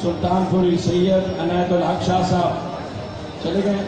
سلطان پوری سید عنایت الحق شاہ صاحب چلے گئے.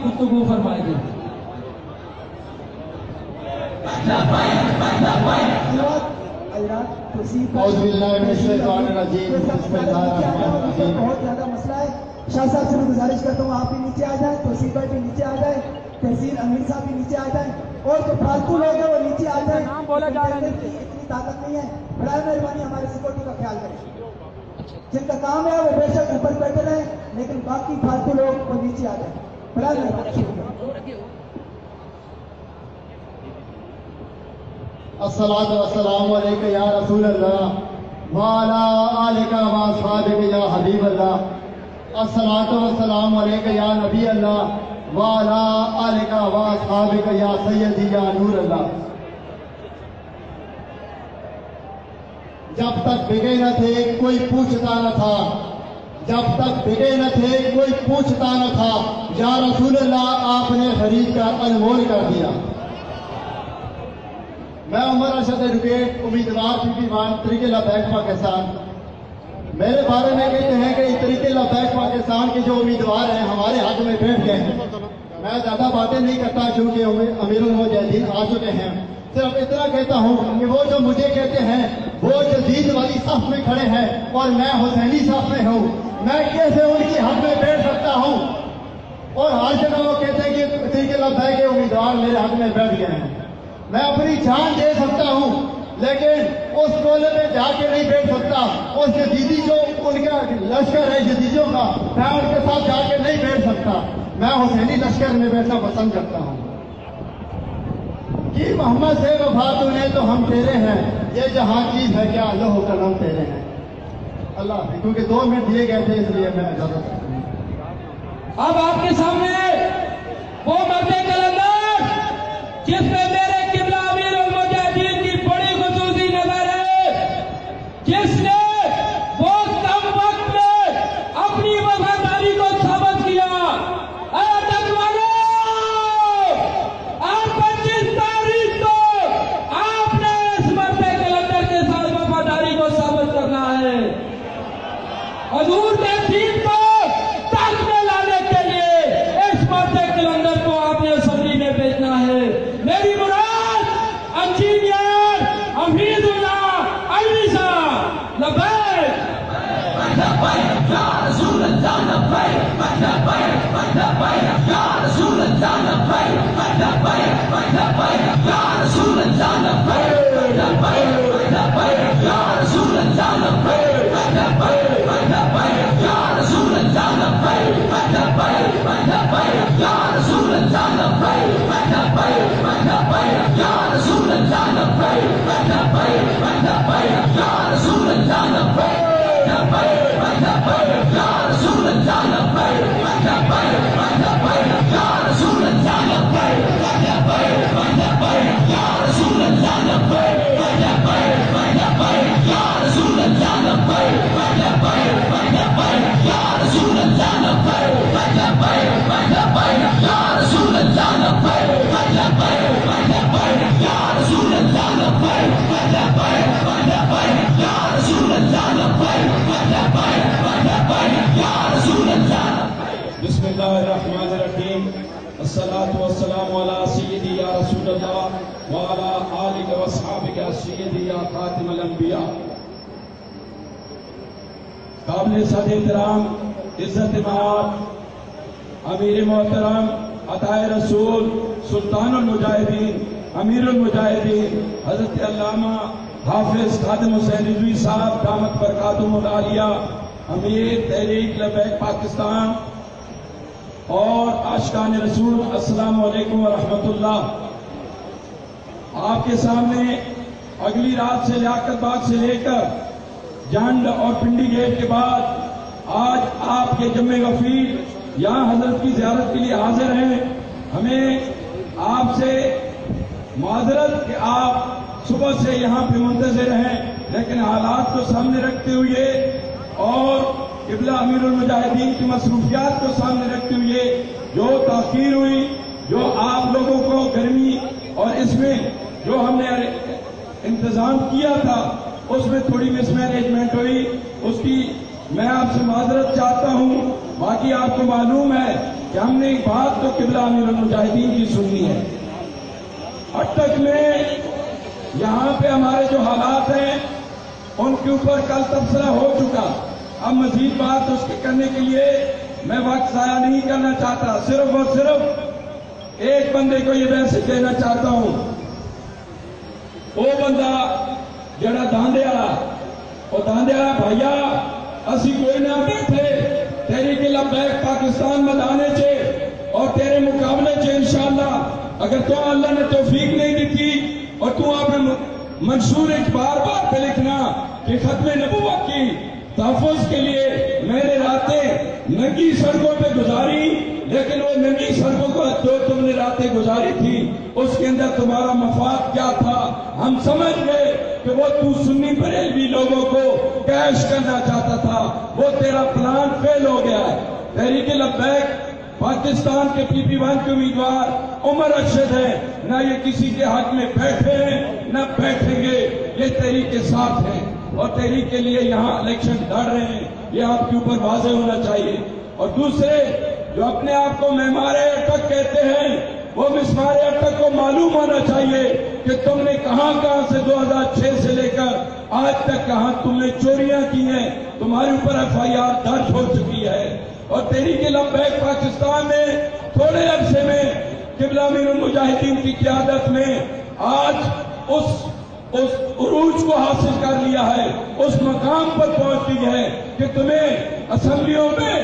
گفتگو فرمائے گے. اعوذ باللہ من الشیطان الرجیم. بہت زیادہ مسئلہ ہے. شاہ صاحب سے میں گزارش کرتا ہوں آپ بھی نیچے آ جائیں، توصیف بھائی بھی نیچے آ جائیں، تحصیل امیر صاحب بھی نیچے آ جائیں، اور جو فالتو لوگ ہیں وہ نیچے آ جائیں. اتنی طاقت نہیں ہے، برائے مہربانی ہمارے سیکورٹی کا خیال کریں. جن کا کام ہے وہ بے شک اوپر بیٹھے رہیں، لیکن باقی فالتو لوگ وہ نیچے آ جائیں. برائے مہربانی. الصلاۃ والسلام علیک یا رسول اللہ وعلی آلک و اصحابک یا حبیب اللہ. الصلاۃ والسلام علیک یا نبی اللہ وعلی آلک و اصحابک یا سیدی یا نور اللہ. جب تک بگے نہ تھے کوئی پوچھتا نہ تھا، جب تک بگے نہ تھے کوئی پوچھتا نہ تھا، یا رسول اللہ آپ نے خرید کر انمول کر دیا. میں عمر ارشد ایڈوکیٹ امیدوار پی پی وان طریقے لبیک پاکستان. میرے بارے میں کہتے ہیں کہ طریقے لبیک پاکستان کے جو امیدوار ہیں ہمارے حق میں بیٹھ گئے ہیں. میں زیادہ باتیں نہیں کرتا کیونکہ امیر المجاہدین آ چکے ہیں. صرف اتنا کہتا ہوں کہ وہ جو مجھے کہتے ہیں وہ جدید والی صف میں کھڑے ہیں اور میں حسینی صف میں ہوں، میں کیسے ان کی حق میں بیٹھ سکتا ہوں؟ اور ہر جگہ وہ کہتے ہیں کہ طریقے لبیک کے امیدوار میرے حق میں بیٹھ گئے ہیں. میں اپنی جان دے سکتا ہوں لیکن اس ٹولے میں جا کے نہیں بیٹھ سکتا. اس جدیدی جو ان کا لشکر ہے جدیدیوں کا، میں ان کے ساتھ جا کے نہیں بیٹھ سکتا. میں حسینی لشکر میں بیٹھنا پسند کرتا ہوں. کہ محمد سے وفا تو نے تو ہم تیرے ہیں، یہ جہاں چیز ہے کیا اللہ و قلم تیرے ہیں. اللہ کیونکہ 2 منٹ دیے گئے تھے اس لیے میں اجازت کرتا ہوں. اب آپ کے سامنے وہ مرد کلندر جس میں میرے قبلہ امیر المجاہدین کی بڑی خصوصی نظر ہے، جس نے وہ کم وقت میں اپنی وفاداری کو ثابت کیا. اے تکوالو، آپ 25 تاریخ کو آپ نے اس مرد کلندر کے ساتھ وفاداری کو ثابت کرنا ہے. حضور کے دین کو تخت میں لانے کے لیے اس مرد کلندر کو آپ نے اسمبلی میں بھیجنا ہے. میری مراد انجینئر حمید اللہ علی صاحب. لبیک یا رسول اللہ، لبیک یا رسول اللہ، لبیک یا رسول اللہ، لبیک یا رسول اللہ، لبیک یا رسول اللہ، لبیک یا رسول اللہ، لبیک یا رسول اللہ، لبیک یا رسول اللہ، لبیک یا رسول اللہ، لبیک یا رسول اللہ، لبیک یا رسول اللہ، لبیک یا رسول اللہ، لبیک یا رسول اللہ، لبیک یا رسول اللہ، لبیک یا رسول اللہ، لبیک یا رسول اللہ، لبیک یا رسول اللہ. بسم اللہ الرحمن الرحیم. الصلاة والسلام علی سیدی یا رسول اللہ وعلی آلک و اصحابک یا سیدی یا خاتم الانبیاء. قابل صد احترام عزت مآب امیر محترم عطائے رسول سلطان المجاہدین امیر المجاہدین حضرت علامہ حافظ خادم حسین رضوی صاحب دامت برکاتہم العالیہ امیر تحریک لبیک پاکستان اور عاشقان رسول، السلام علیکم ورحمۃ اللہ. آپ کے سامنے اگلی رات سے لیاقت باغ سے لے کر جانڈ اور پنڈی گیٹ کے بعد آج آپ کے جمع غفیر یہاں حضرت کی زیارت کے لیے حاضر ہیں. ہمیں آپ سے معذرت کہ آپ صبح سے یہاں پہ منتظر ہیں، لیکن حالات کو سامنے رکھتے ہوئے اور قبلہ امیر المجاہدین کی مصروفیات کو سامنے رکھتے ہوئے جو تاخیر ہوئی، جو آپ لوگوں کو گرمی اور اس میں جو ہم نے انتظام کیا تھا اس میں تھوڑی مس مینجمنٹ ہوئی، اس کی میں آپ سے معذرت چاہتا ہوں. باقی آپ کو معلوم ہے کہ ہم نے ایک بات تو قبلہ امیر المجاہدین کی سننی ہے. اٹک میں یہاں پہ ہمارے جو حالات ہیں ان کے اوپر کل تبصرہ ہو چکا. اب مزید بات اس کے کرنے کے لیے میں وقت ضائع نہیں کرنا چاہتا، صرف اور صرف ایک بندے کو یہ میسج دینا چاہتا ہوں. وہ بندہ جڑا داندیا، وہ داندیا بھائیا اسی کوئی نہ بیٹھے تحریک لبیک پاکستان میں آنے چے اور تیرے مقابلے چے انشاءاللہ اگر تو اللہ نے توفیق نہیں دیتی اور تو اپنے منشور بار بار پہ لکھنا کہ ختم نبوت کی تحفظ کے لیے میں نے راتیں ننگی سڑکوں پہ گزاری، لیکن وہ ننگی سڑکوں کو جو تم نے راتیں گزاری تھی اس کے اندر تمہارا مفاد کیا تھا. ہم سمجھ گئے کہ وہ تو سنی بریلوی لوگوں کو کیش کرنا چاہتا تھا، وہ تیرا پلان فیل ہو گیا ہے. تحریک لبیک پاکستان کے پی پی 1 کے امیدوار عمر ارشد ہے، نہ یہ کسی کے حق میں بیٹھے ہیں نہ بیٹھیں گے، یہ تحریک کے ساتھ ہیں اور تحریک کے لیے یہاں الیکشن لڑ رہے ہیں. یہ آپ کے اوپر واضح ہونا چاہیے. اور دوسرے جو اپنے آپ کو معمار اٹک کہتے ہیں، وہ مسمار اٹک کو معلوم ہونا چاہیے کہ تم نے کہاں سے 2006 سے لے کر آج تک کہاں تم نے چوریاں کی ہیں. تمہارے اوپر FIR درج ہو چکی ہے. اور تحریک لبیک پاکستان نے تھوڑے عرصے میں قبلہ امیر المجاہدین کی قیادت میں آج اس عروج کو حاصل کر لیا ہے، اس مقام پر پہنچ گئی ہے کہ تمہیں اسمبلیوں میں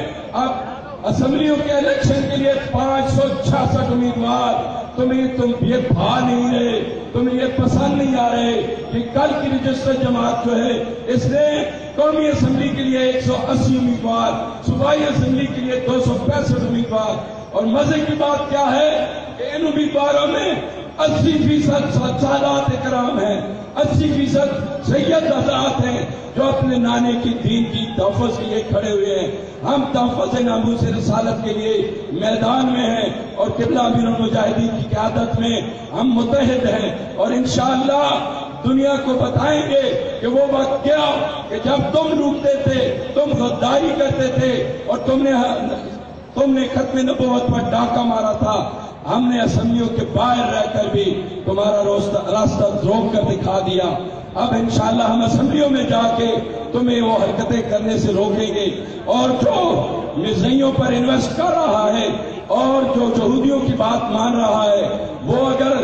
اب اسمبلیوں کے الیکشن کے لیے 566 امیدوار تم یہ بھا نہیں رہے، تمہیں یہ پسند نہیں آ رہے کہ کل کی رجسٹر جماعت جو ہے اس نے قومی اسمبلی کے لیے 180 امیدوار، صوبائی اسمبلی کے لیے 265 امیدوار. اور مزے کی بات کیا ہے کہ ان امیدواروں میں 80% سادات کرام ہیں، 80% سید حضرات ہیں جو اپنے نانے کی دین کی تحفظ کے لیے کھڑے ہوئے ہیں. ہم تحفظ ناموس رسالت کے لیے میدان میں ہیں اور قبلہ امیر المجاہدین کی قیادت میں ہم متحد ہیں اور انشاءاللہ دنیا کو بتائیں گے کہ وہ وقت کیا کہ جب تم روکتے تھے، تم غداری کرتے تھے اور تم نے ختم نبوت پر ڈاکہ مارا تھا. ہم نے اسمبلیوں کے باہر رہ کر بھی تمہارا راستہ روک کر دکھا دیا. اب انشاءاللہ ہم اسمبلیوں میں جا کے تمہیں وہ حرکتیں کرنے سے روکیں گے. اور جو مزیوں پر انویسٹ کر رہا ہے اور جو یہودیوں کی بات مان رہا ہے، وہ اگر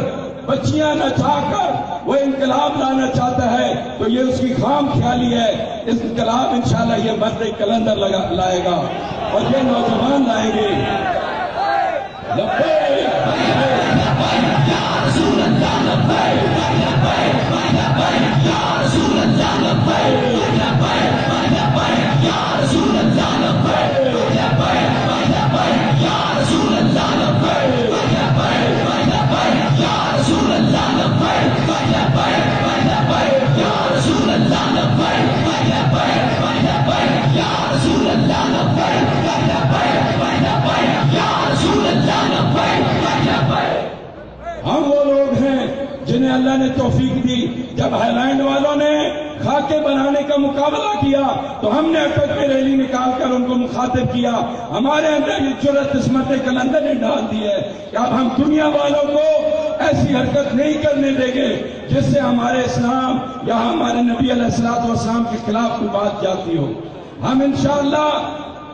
بچیاں نہ چاہ کر وہ انقلاب لانا چاہتا ہے تو یہ اس کی خام خیالی ہے. اس انقلاب انشاءاللہ یہ مرد کلندر لائے گا اور یہ نوجوان لائیں گے. ہم وہ لوگ ہیں جنہیں اللہ نے توفیق دی. جب ہائی لینڈ والوں نے خاکے بنانے کا مقابلہ کیا تو ہم نے اٹک میں ریلی نکال کر ان کو مخاطب کیا. ہمارے اندر یہ جرأت عصمت کلندر نے ڈال دی ہے کہ اب ہم دنیا والوں کو ایسی حرکت نہیں کرنے دیں گے جس سے ہمارے اسلام یا ہمارے نبی علیہ الصلوۃ والسلام کے خلاف کوئی بات جاتی ہو. ہم انشاءاللہ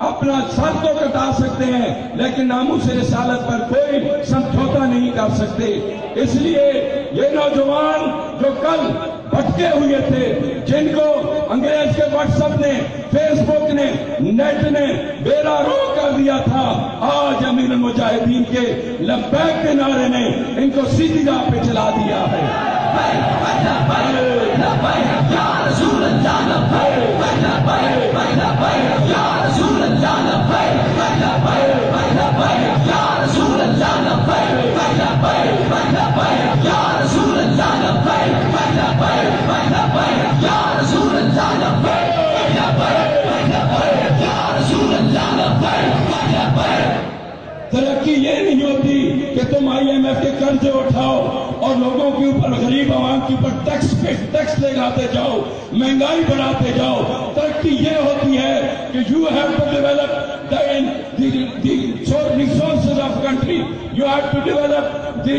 اپنا سر تو کٹا سکتے ہیں لیکن ناموس رسالت پر کوئی سمجھوتا نہیں کر سکتے. اس لیے یہ نوجوان جو کل بھٹکے ہوئے تھے، جن کو انگریز کے واٹس ایپ نے، فیس بک نے، نیٹ نے بیرا رو کر دیا تھا، آج امیر المجاہدین کے لبیک کے نعرے نے ان کو سیدھی راہ پہ چلا دیا ہے. ترقی یہ نہیں ہوتی کہ تم IMF کے قرضے اٹھاؤ اور لوگوں کے اوپر، غریب عوام کے اوپر ٹیکس لگاتے جاؤ، مہنگائی بڑھاتے جاؤ. ترقی یہ ہوتی ہے کہ you have to develop the resources of country. You have to develop the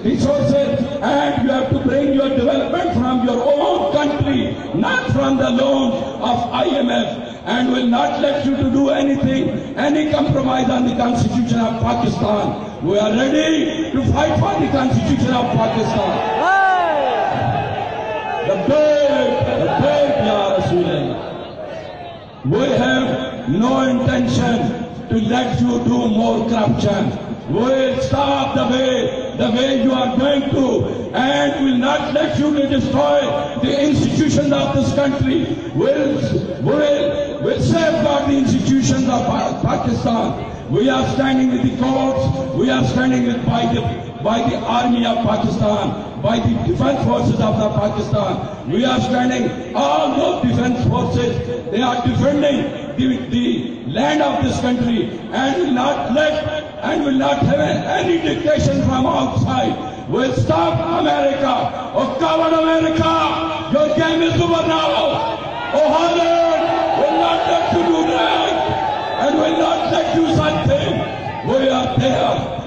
resources and you have to bring your development from your own country, not from the loan of IMF. and will not let you to do anything, any compromise on the Constitution of Pakistan. We are ready to fight for the Constitution of Pakistan. The big, Ya Rasulullah. We have no intention to let you do more corruption. We will stop the way you are going to, and will not let you to destroy the institutions of this country. We'll safeguard the institutions of Pakistan. We are standing with the courts. We are standing with by the army of Pakistan, by the defense forces of the Pakistan. We are standing, all those defense forces, they are defending the land of this country, and will not have any dictation from outside. We'll stop America. Oh, coward America, your game is over now. Oh, Holland will not let you do that, and will not let you something. We are there.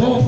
2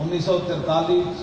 1943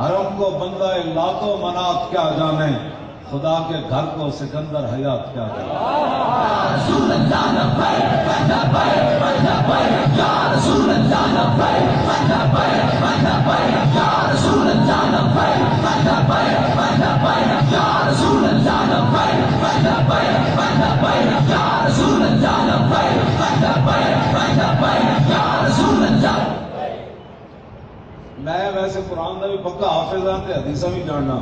حرم کو بندہ لات و منات کیا جانے، خدا کے گھر کو سکندر حیات کیا جانے۔ میں ویسے قرآن کا بھی پکا حافظ ہاں تے حدیثاں بھی جاننا،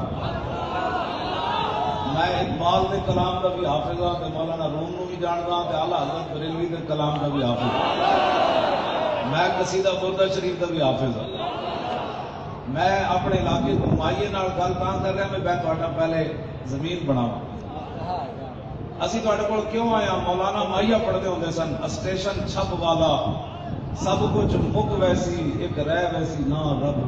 میں اقبال کے کلام کا بھی حافظ ہاں تے مولانا روم نو بھی جاننا تے اعلیٰ حضرت بریلوی کے کلام کا بھی حافظ ہاں، میں قصیدہ بردہ شریف کا بھی حافظ ہاں۔ میں اپنے علاقے کو مائیے نال گل تاں کر رہا میں تہاڈا پہلے زمین بناواں۔ اسی تہاڈے کول کیوں آیا؟ مولانا مائیہ پڑھتے ہوندے سن، اسٹیشن چھپ والا سب کچھ مک ویسی ایک رہ ویسی نہ رب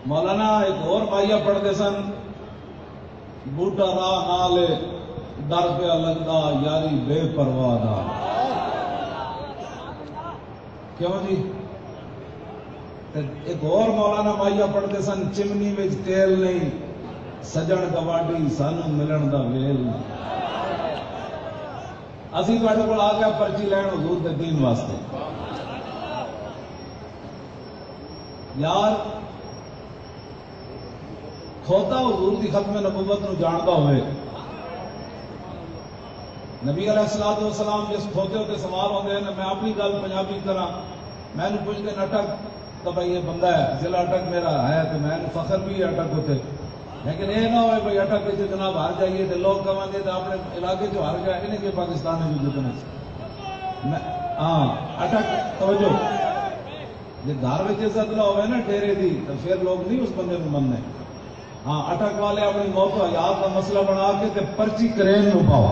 مولانا ایک اور مائیہ پڑھتے سن، بوٹا راہ نالے ڈر پہ لگدا یاری بے پرواہ دا۔ کیوں جی؟ ایک اور مولانا مائیہ پڑھتے سن، چمنی وچ تیل نہیں سجن گواڈی سانو ملن دا ویل نہیں۔ اسی تہاڈے کول آ گیا پرچی لین حضور دے دین واسطے۔ یار کھوتا حضور دی ختم نبوت نو جانتا ہوئے، نبی علیہ الصلوۃ والسلام جس کھوتے ہوتے سوال ہوتے ہیں، میں اپنی گل پنجابی کرا، میں نے پوچھتے اٹک تو بھائی یہ بندہ ہے ضلع اٹک میرا ہے تو میں نے فخر بھی اٹک ہوتے، لیکن یہ نہ ہوئے بھائی اٹک سے جناب ہار جائیے تو لوگ کہیں گے تو اپنے علاقے چ ہار گیا انہیں کہ پاکستان میں بھی جتنے ہاں اٹک توجہ جی گھر میں عزت نہ ہوئے نا ڈیرے دی تو پھر لوگ نہیں اس بندے کو مننے۔ ہاں اٹک والے اپنی موت و حیات کا مسئلہ بنا کے تے پرچی کرین نو پاؤ۔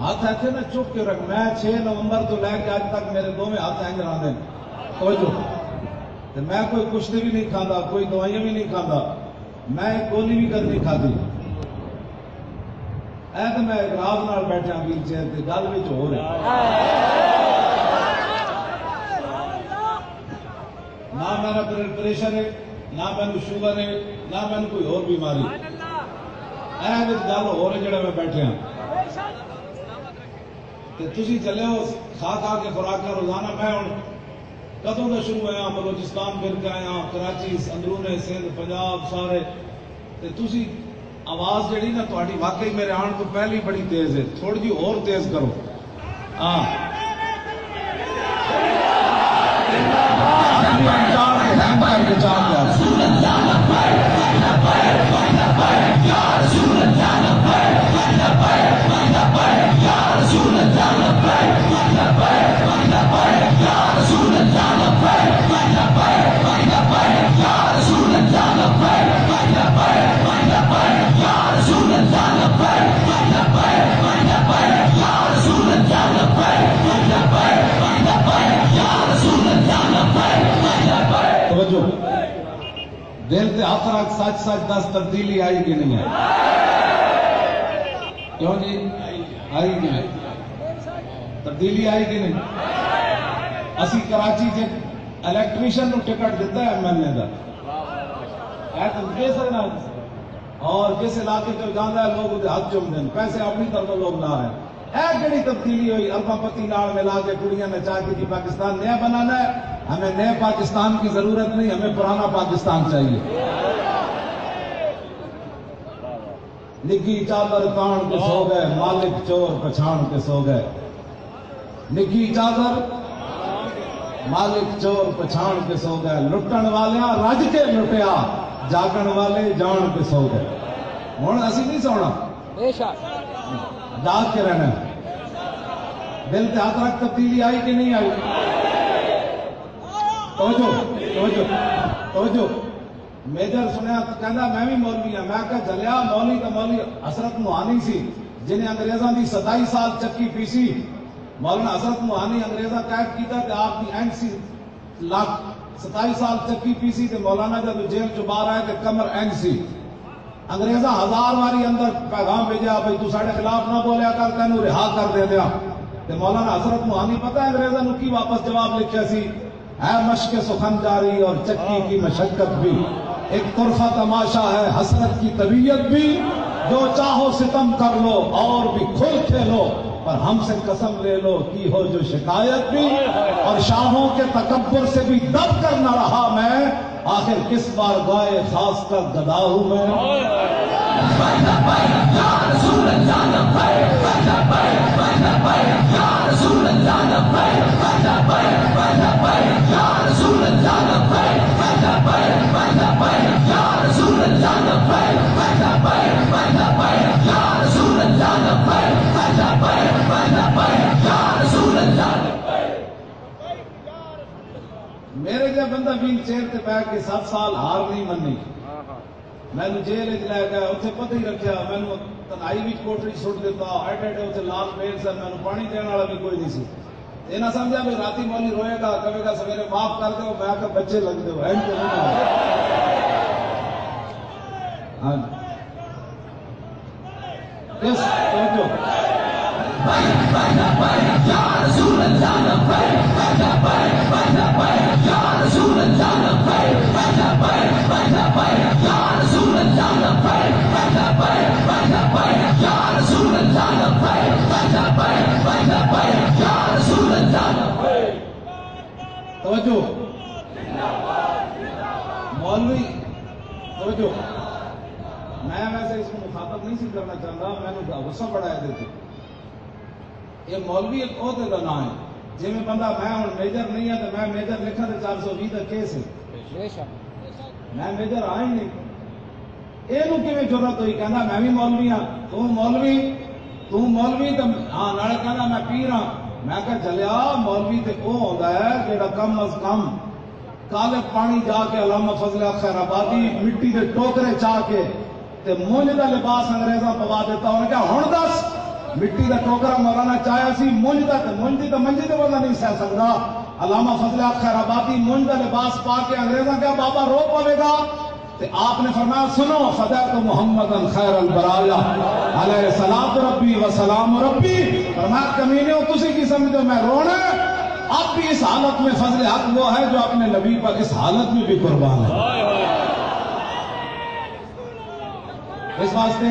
ہاتھ ایسے نا چپ کے رکھ، میں 6 نومبر تو لے کے آج تک میرے دونوں ہاتھ اینج رہا دیں توجہ، میں کوئی کشتی بھی نہیں کھانا، کوئی دوائیاں بھی نہیں کھانا، میں ایک گولی بھی کر نہیں کھاتی، اے تو میں راز نال بیٹھا ویل چیئر تے گل وچ ہو رہا نہ میرا پریشر ہے نہ مینوں شوگر ہے نہ مینوں کوئی اور بیماری، اے وچ گل ہو رہی جڑا میں بیٹھا تے تسی چلے ہو کھا کھا کے خوراکاں روزانہ، میں ہن کدوں کا شروع ہوا بلوچستان پھر کے آیا، کراچی اندرون سندھ پنجاب سارے تے تسی آواز جڑی نا تہاڈی واقعی میرے آن تو پہلی بڑی تیز ہے، تھوڑی جی اور تیز کرو ہاں دل سے ہاتھ رکھ، سچ سچ دس تبدیلی آئی کہ نہیں آئی؟ کیوں جی آئی کہ نہیں؟ تبدیلی آئی کہ نہیں؟ اسی کراچی سے الیکٹریشن نو ٹکٹ دیتا ہے ایم ایل اے کا، اور جس علاقے کو جانا ہے لوگ ہاتھ چوم دیں، پیسے اپنی طرف لوگ لا رہے ہیں۔ اے کیڑی تبدیلی ہوئی؟ ارباں پتی نال ملا کے کڑیاں نچا کے جی پاکستان نیا بنانا ہے، ہمیں نئے پاکستان کی ضرورت نہیں، ہمیں پرانا پاکستان چاہیے۔ نکی چادر تان کے سو گئے، مالک چور پچھان کے سو گئے۔ نکی چادر مالک چور پچھان کے سو گئے، لٹن والیاں رج کے لٹیا، جاگن والے جان کے سو گئے۔ ہوں اسی نہیں سونا، جاگ کے رہنا ہے. دل کے ہاتھ رکھ تبدیلی آئی کہ نہیں آئی؟ توجہ. میجر سنیا کہنا میں بھی مولوی ہوں. میں کہا جلیا مولوی تو مولوی حضرت موہانی سی جنہیں انگریزاں دی 27 سال چکی پیسی. مولانا حضرت موہانی انگریزاں قید کیتا تے آپ دی اینڈ سی 27 سال چکی پیسی تے مولانا جب جیل چ باہر آئے تے کمر اینڈ سی. انگریزاں 1000 واری اندر پیغام بھیجا بھائی تو ساڈے خلاف نہ بولیا کر تینوں رہا کر دے دیا. تے مولانا حضرت موہانی پتہ ہے انگریزاں نو کی واپس جواب لکھیا سی؟ ہے مشق سخن جاری اور چکی کی مشقت بھی، ایک طرفہ تماشا ہے حسرت کی طبیعت بھی، جو چاہو ستم کر لو اور بھی کھل کھیلو، پر ہم سے قسم لے لو کی ہو جو شکایت بھی، اور شاہوں کے تکبر سے بھی دب کر نہ رہا میں، آخر کس بار گائے خاص کر گدا ہوں میں. میرے جب بندہ ویل چیئر تے بیٹھ کے 7 سال ہار نہیں مننی، میں نے جیل لے گیا اتنے پتہ ہی رکھا، میں نے تنہائی بھی کوٹری سٹ دیتا، ایڈے اتنے لال پیل سے میں نے پانی دینے والا بھی کوئی نہیں سی. یہ نہ سمجھا بھی راتی مولی روئے گا کہے گا سویرے معاف کر دو، میں کہ بچے لگ دو. ہاں توجہ مولوی توجہ. میں ویسے اس کو مخاطب نہیں سی کرنا چاہتا، میں نے غصہ بڑھایا دیتے. یہ مولوی ایک عہدے کا نام ہے. جی میں بندہ میں ہوں میجر نہیں ہے تو میں میجر لکھا تو 420 کا کیس ہے، میں میجر آ ہی نہیں. یہ کیویں ضرورت ہوئی کہنا میں بھی مولوی ہاں، تو مولوی تو ہاں نالے کہنا میں پیر ہاں. میں کہ چلیا مولوی تے وہ ہوتا ہے جہاں کم از کم کالے پانی جا کے علامہ فضل خیر آبادی مٹی کے ٹوکرے چاہ کے تے مونج دا لباس انگریزاں پوا دیتا. انہیں کہا ہن دس مٹی دا ٹوکرا مولانا چاہیا سی مونج دا تے مونج دی تے منجی تے بندہ نہیں سہ سکتا. علامہ فضل خیر آبادی مونج دا لباس پا کے انگریزاں کہا بابا رو پوے گا. تے آپ نے فرمایا سنو فدیت محمد خیر البرایا علیہ الصلوۃ ربی و سلام ربی. فرمایا کمینیوں تسی کی سمجھو میں رونا؟ اب بھی اس حالت میں فضل حق وہ ہے جو اپنے نبی پر اس حالت میں بھی قربان ہے. اس واسطے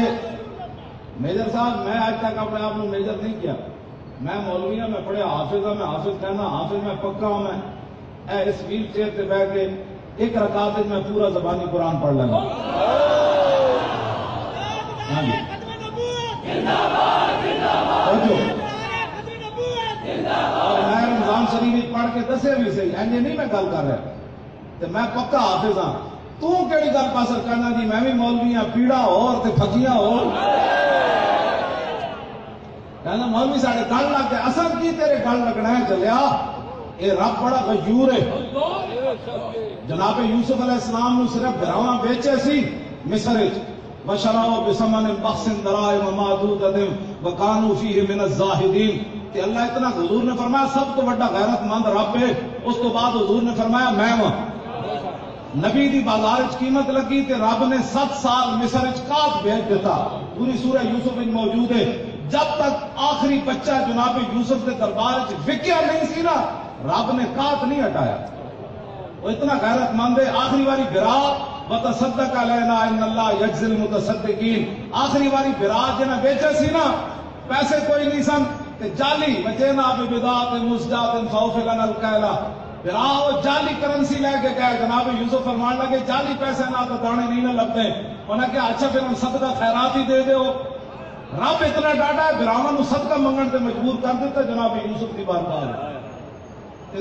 میجر صاحب میں آج تک اپنے آپ کو میجر نہیں کیا. میں مولوی ہوں، میں پڑھیا حافظ ہوں، میں حافظ کہنا حافظ میں پکا ہوں. میں اس ویل چیئر پہ بیٹھ کے ایک رکعت میں پورا زبانی قرآن پڑھ لینا. ہاں جی اور میں رمضان شریف پڑھ کے دسے بھی صحیح اینجے نہیں میں گل کر رہا تو میں پکا حافظ ہاں. تو کہڑی گل پاسر کرنا جی میں بھی مولوی ہاں، پیڑا ہو پھکیاں ہو کہنا مولوی ساڑے گل لگ گئے. اصل کی تیرے گل لگنا ہے چلیا یہ رب بڑا غیور ہے. جناب یوسف علیہ السلام نے صرف براواں بیچے سی مصر وشراؤ بثمن بخس درائم معدودۃ وکانوا فیہ من الزاہدین. کہ اللہ اتنا حضور نے فرمایا سب تو بڑا غیرت مند رب ہے. اس تو بعد حضور نے فرمایا میں ہوں. نبی دی بازار قیمت لگی تے رب نے 7 سال مصر کات بھیج دیتا. پوری سورہ یوسف میں موجود ہے. جب تک آخری بچہ جناب یوسف کے دربار وکیا نہیں سی نا رب نے کات نہیں ہٹایا. وہ اتنا غیرت مند ہے. آخری باری برا وتصدق علینا ان اللہ یجزی المتصدقین. آخری باری برا جنہیں بیچے سی نا پیسے کوئی نہیں سن تے جعلی وجینا ببضاعۃ مزجاۃ فاوف لنا الکیل. برا وہ جعلی کرنسی لے کے گئے. جناب یوسف فرمان لگے جعلی پیسے نہ تو دانے نہیں نہ لگتے. انہیں کہا اچھا پھر ہم صدقہ خیرات ہی دے دو. رب اتنا ڈاٹا ہے براہمن صدقہ منگن تے مجبور کر دیتا جناب یوسف کی بارگاہ میں.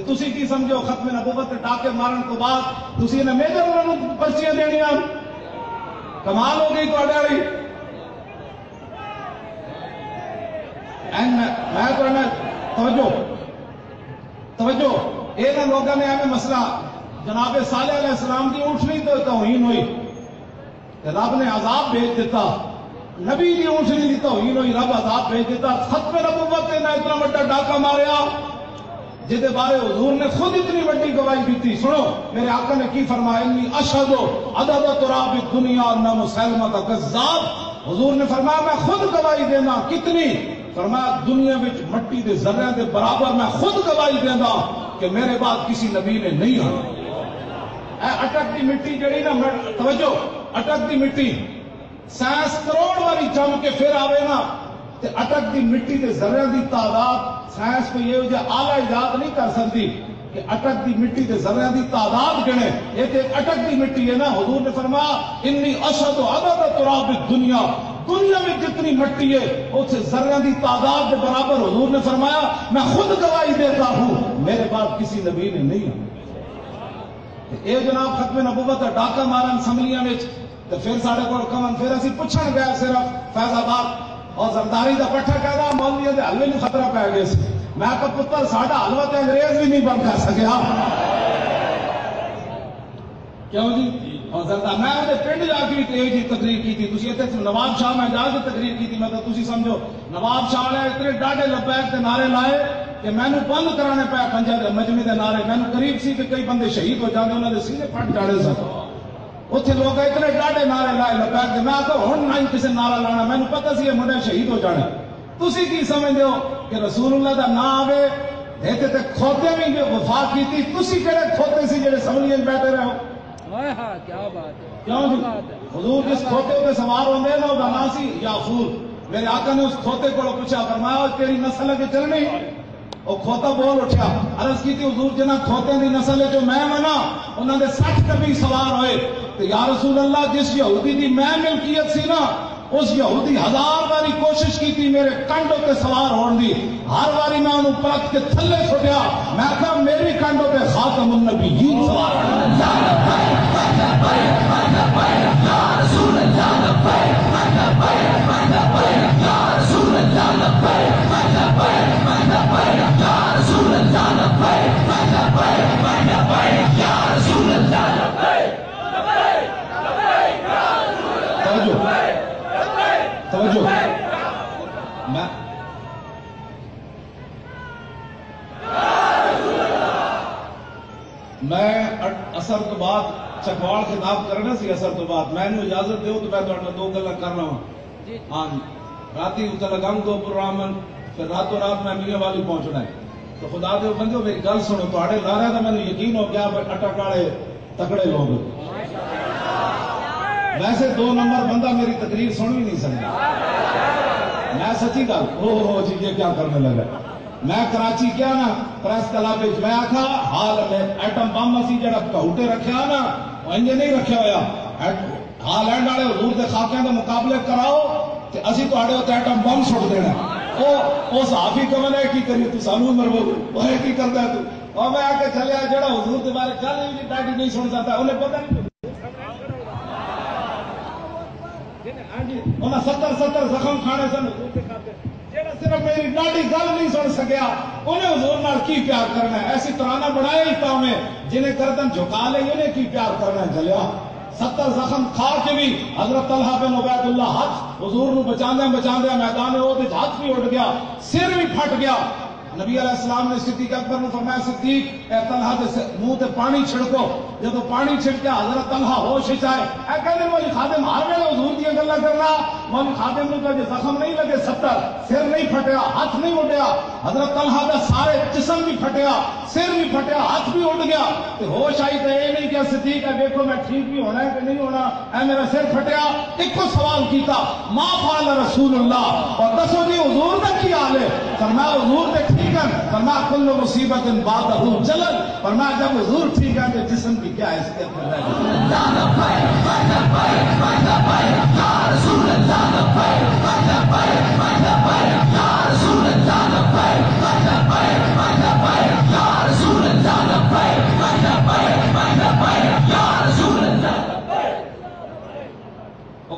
تسی کی سمجھو ختم نبوت تے ٹاکے مارن تو بعد تسی انہیں میجر انہوں پرچیاں دینیاں کمال ہو گئی تو اڈے والی. میں کرنا توجہ یہ لوگوں نے ایویں مسئلہ جناب صالح علیہ السلام کی اونٹنی تو توہین ہوئی رب نے عذاب بھیج دیتا، نبی کی اونٹنی کی توہین ہوئی رب عذاب بھیج دیتا، ختم نبوت نے اتنا بڑا ڈاکہ ماریا جہدے بارے حضور نے خود اتنی بڑی گواہی دیتی. سنو میرے آقا نے کی فرمایا انی اشہد عدد تراب الدنیا ان مسلمہ کذاب. حضور نے فرمایا میں خود گواہی دینا. کتنی؟ فرمایا دنیا وچ مٹی دے ذرے دے برابر میں خود گواہی دینا کہ میرے بعد کسی نبی نے نہیں آنا. اے اٹک دی مٹی جڑی نا، توجہ، اٹک دی مٹی سائنس کروڑ والی جم کے پھر آوے نا تے اٹک دی مٹی دے ذرے دی تعداد سائنس کو یہ جو اعلیٰ ایجاد نہیں کر سکتی کہ اٹک دی مٹی دے ذرے دی تعداد گنے. یہ تے اٹک دی مٹی ہے نا. حضور نے فرمایا انی اشہد عدد تراب الدنیا، دنیا میں جتنی مٹی ہے اس ذرے دی تعداد کے برابر حضور نے فرمایا میں خود گواہی دیتا ہوں میرے بعد کسی نبی نے نہیں آنا. اے جناب ختم نبوت کا ڈاکہ مارن اسمبلیاں وچ تے پھر ساڈے کول کمن پھر اسی پوچھن گئے صرف فیض آباد اور زرداری دا پٹھا کہدا مولویاں دے حلوے نوں خطرہ پی گیا سی. میں کہ پتر ساڈا حلوہ تے انگریز بھی نہیں بن کر سکیا. کیوں جی؟ اور زردار میں اودے پنڈ جا کے بھی جی تقریر کی تھی. تسی ایتھے نواب شاہ میں جا کے تقریر کی تھی. میں تو تسی سمجھو نواب شاہ نے اتنے ڈاڈے لبیک تے نعرے لائے کہ مینوں بند کرانے پے پنجا دے مجمع دے نعرے. مینوں قریب سی کہ کئی بندے شہید ہو جاندے انہاں دے سینے پھٹ جانے سن. اتنے لوگ اتنے ڈاڈے نعرے لائے لبیک. میں آخو ہن نہ کسی نعرہ لانا، مینوں پتہ سی یہ منڈے شہید ہو جانے. تسی کی سمجھدے ہو کہ رسول اللہ دا نام آوے ایتھے تے کھوتے بھی وفا کیتی. تسی کہڑے کھوتے سی جڑے اسمبلیاں وچ بیٹھے رہو؟ کیا بات ہے، کیوں جی؟ حضور جس کھوتے تے سوار ہوندے نا او دا نام سی یافور. میرے آقا نے اس کھوتے کو پوچھا، فرمایا تیری نسل ہے کہ چلنی؟ وہ کھوتا بول اٹھیا. عرض کی تھی حضور جنہ کھوتے دی نسل ہے جو میں منا انہوں نے 60 نبی سوار ہوئے. تو یا رسول اللہ جس یہودی دی میں ملکیت سی نا اس یہودی 1000 باری کوشش کی تھی میرے کنڈوں تے سوار ہون دی. ہر باری میں انہوں پرت کے تھلے چھٹیا. میں کہا میری کنڈوں تے خاتم النبیین سوار توجہ. میں اثر تو بعد چکوال خطاب کرنا سی. اثر تو بعد میں اجازت دیو تو میں تھوڑا دو گلا کرنا ہوں. ہاں رات لگام دو پروگرام پھر راتوں رات میں میاں والی پہنچنا ہے. تو خدا دے بندو میری گل سنو. تھوڑے لارے کا مجھے یقین ہو گیا اٹک والے تکڑے لوگ. ویسے 2 نمبر بندہ میری تقریر سن بھی نہیں سکتا. میں سچی گل ہو جی یہ کیا کرنے لگا. میں کراچی کیا نا پریس کلب میں آخا حال ایٹم بم اسی جڑا کہوٹے رکھا نا انج نہیں رکھا ہوا. ہالینڈ والے حضور کے خاکیاں کے مقابلے کراؤ تے اسی تواڈے تے ایٹم بم سٹ دینا. وہ صحافی کمن ہے کی کری تو سانو مرو وہ کی کردا ہے تو. اور میں آ کے چلیا جڑا حضور کے بارے گل ہی ڈاڈی نہیں سن سکتا انہیں پتہ نہیں. انہیں 70 زخم کھانے سن جڑا صرف میری ڈاڈی گل نہیں سن سکیا انہیں حضور نال کی پیار کرنا ہے. ایسی ترانہ بنایا ہی پاؤں میں جنہیں گردن جھکا لے انہیں کی پیار کرنا ہے. چلیا 70 زخم کھا کے بھی حضرت طلحہ بن عبید اللہ ہاتھ حضور نو بچاندے میدان عہد ہاتھ بھی اٹھ گیا سر بھی پھٹ گیا. نبی علیہ السلام نے صدیق اکبر نے فرمایا صدیق اے طلحہ دے منہ تے پانی چھڑکو. جب پانی چھڑکیا حضرت طلحہ ہوش وچ آئے. اے کہندے مولی خادم ہر ویلے حضور دی گلاں کرنا. مولی خادم نو کہ زخم نہیں لگے 70 سر نہیں پھٹیا ہاتھ نہیں اڈیا. حضرت طلحہ دا سارے جسم بھی پھٹیا سر بھی پھٹیا ہاتھ بھی اڈ گیا. تے ہوش آئی تے اے نہیں کہ صدیق ہے دیکھو میں ٹھیک بھی ہونا ہے کہ نہیں ہونا. اے میرا سر پھٹیا. ایک کو سوال کیتا ما فعل رسول اللہ اور دسو جی حضور دا کی حال ہے. فرمایا حضور دے ٹھیک ہے. فرمایا کل مصیبت بعدہ جلل. فرمایا جب حضور ٹھیک ہے تو جسم کی کیا حیثیت کر رہا ہے.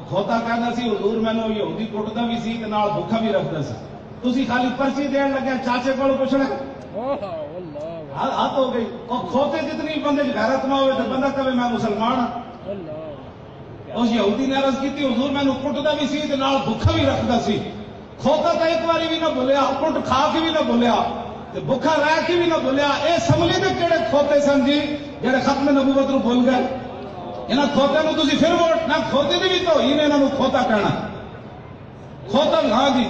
کھوتا کہنا سی حضور مینوں یہودی کٹدا بھی سی تے نال بھوکا بھی رکھدا سی. تسی خالی پرچی دین لگے چاچے کو پوچھنا ہاتھ ہو گئی. اور کھوتے جتنی بندے غیرت نہ ہوئے تو بندہ کہے میں مسلمان ہاں. اس یہودی نے عرض کی حضور میں کٹتا بھی سی تے نال بھکھا بھی رکھتا سی. کھوتا تو ایک باری بھی نہ بولیا, کٹ کھا کے بھی نہ بولیا, بھکھا رہ کے بھی نہ بولیا. اے سملی دے کہڑے کھوتے سن جی جڑے ختم نبوت نو بھول گئے؟ انہاں کھوتے نو تسی پھر ووٹ نہ کھوتے دی بھی تو ہی نے انہاں نو کھوتا کہنا. کھوتا ہاں جی.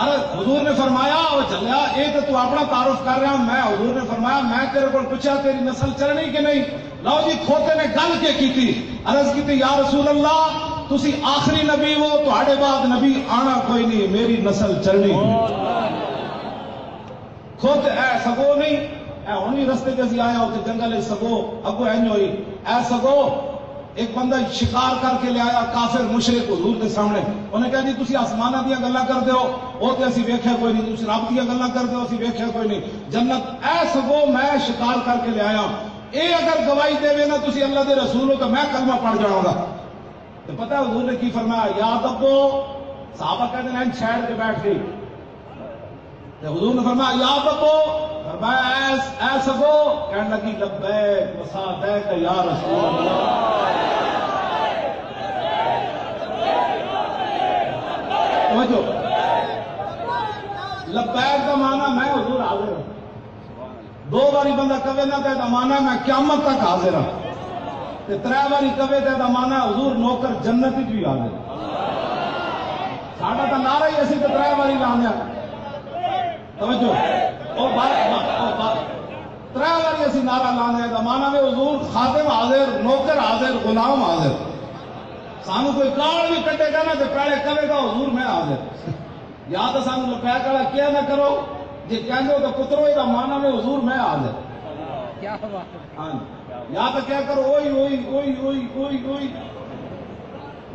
ارے حضور نے فرمایا وہ چلیا اے تو اپنا تعارف کر رہا. میں حضور نے فرمایا میں تیرے کو پوچھا تیری نسل چلنی کہ نہیں؟ لو جی کھوتے نے گل کے کی عرض کی یا رسول اللہ تسی آخری نبی ہو, تہاڈے بعد نبی آنا کوئی نہیں, میری نسل چلنی. کھوتے اے سگو نہیں اے ہونی رستے جیسی آیا ہوتے جنگل سگو اگو اینج ہوئی اے سگو. ایک بندہ شکار کر کے لے آیا کافر مشرک حضور کے سامنے. انہیں کہا جی تسی آسمانہ دیا گلاں کر دیو وہ تے اسی ویکھیا کوئی نہیں, تسی رب دیا گلاں کر دیو اسی ویکھیا کوئی نہیں. جنت اے سگو میں شکار کر کے لے آیا, اے اگر گواہی دے نا تسی اللہ دے رسول ہو تو میں کلمہ پڑھ جاؤں گا. تو پتہ ہے حضور نے کی فرمایا یا دبو. صحابہ کہتے ہیں چھیڑ کے بیٹھ گئی. حضور نے فرمایا یا دبو, فرمایا اے سگو, کہنے لگی لبیک وسعدیک یا رسول اللہ. لبیک کا معنی میں حضور حاضر ہوں. دو باری بندہ کہے نہ تے معنی میں قیامت تک حاضر ہوں. تے ترے باری کہے تے معنی حضور نوکر جنت وچ بھی حاضر. ساڈا تو نعرہ ہی اسی تے ترے باری لانے توجہ او بات ترے باری اسی نعرہ لانے دا معنی میں حضور خادم حاضر, نوکر حاضر, غلام حاضر. سانو کوئی کال بھی کٹے گا نا تو پہلے کہے گا حضور میں حاضر. یا تو سانو لبیک والا کیا نہ کرو جی کہندے ہو تو پترو یہ مانا میں حضور میں حاضر. ہاں یا تو کیا کرو اوئی اوئی اوئی اوئی اوئی اوئی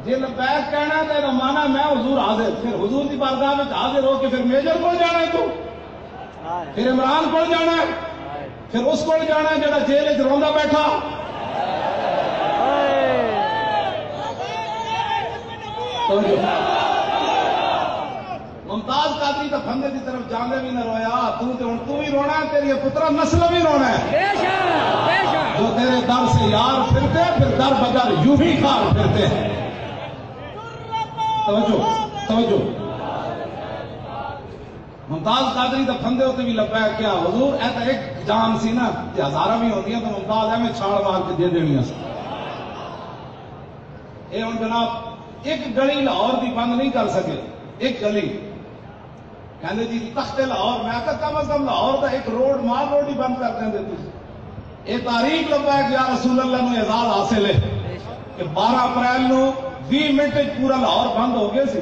جی لبیک کہنا ہے تو مانا میں حضور حاضر. پھر حضور کی بارگاہ میں حاضر ہو کے پھر میجر کو جانا ہے, تو پھر عمران کو جانا ہے, پھر اس کو جانا ہے جڑا جیل روندا بیٹھا. ممتاز قادری تو پھندے کی طرف جانے بھی نہ رویا, تو بھی رونا ہے, تیری پترا نسل بھی رونا ہے. جو تیرے در سے یار پھرتے پھر در بغیر یوں ہی خار پھرتے ہیں. توجہ توجہ. ممتاز قادری تو پھندے ہوتے بھی لبیک کیا حضور اے تو ایک جان سی نا ہزارہ بھی ہوتی ہیں تو ممتاز ہے میں چھاڑ مار کے دے دینی سی. اے ہوں جناب ایک گلی لاہور دی بند نہیں کر سکے. ایک گلی کہنے جی تخت لاہور, میں آتا کم از کم لاہور کا ایک روڈ مال روڈ ہی بند کر دیں تھی. یہ تاریخ لگا ہے کہ یا رسول اللہ نو اعزاز حاصل ہے کہ 12 اپریل نو 20 منٹ پورا لاہور بند ہو گیا سی.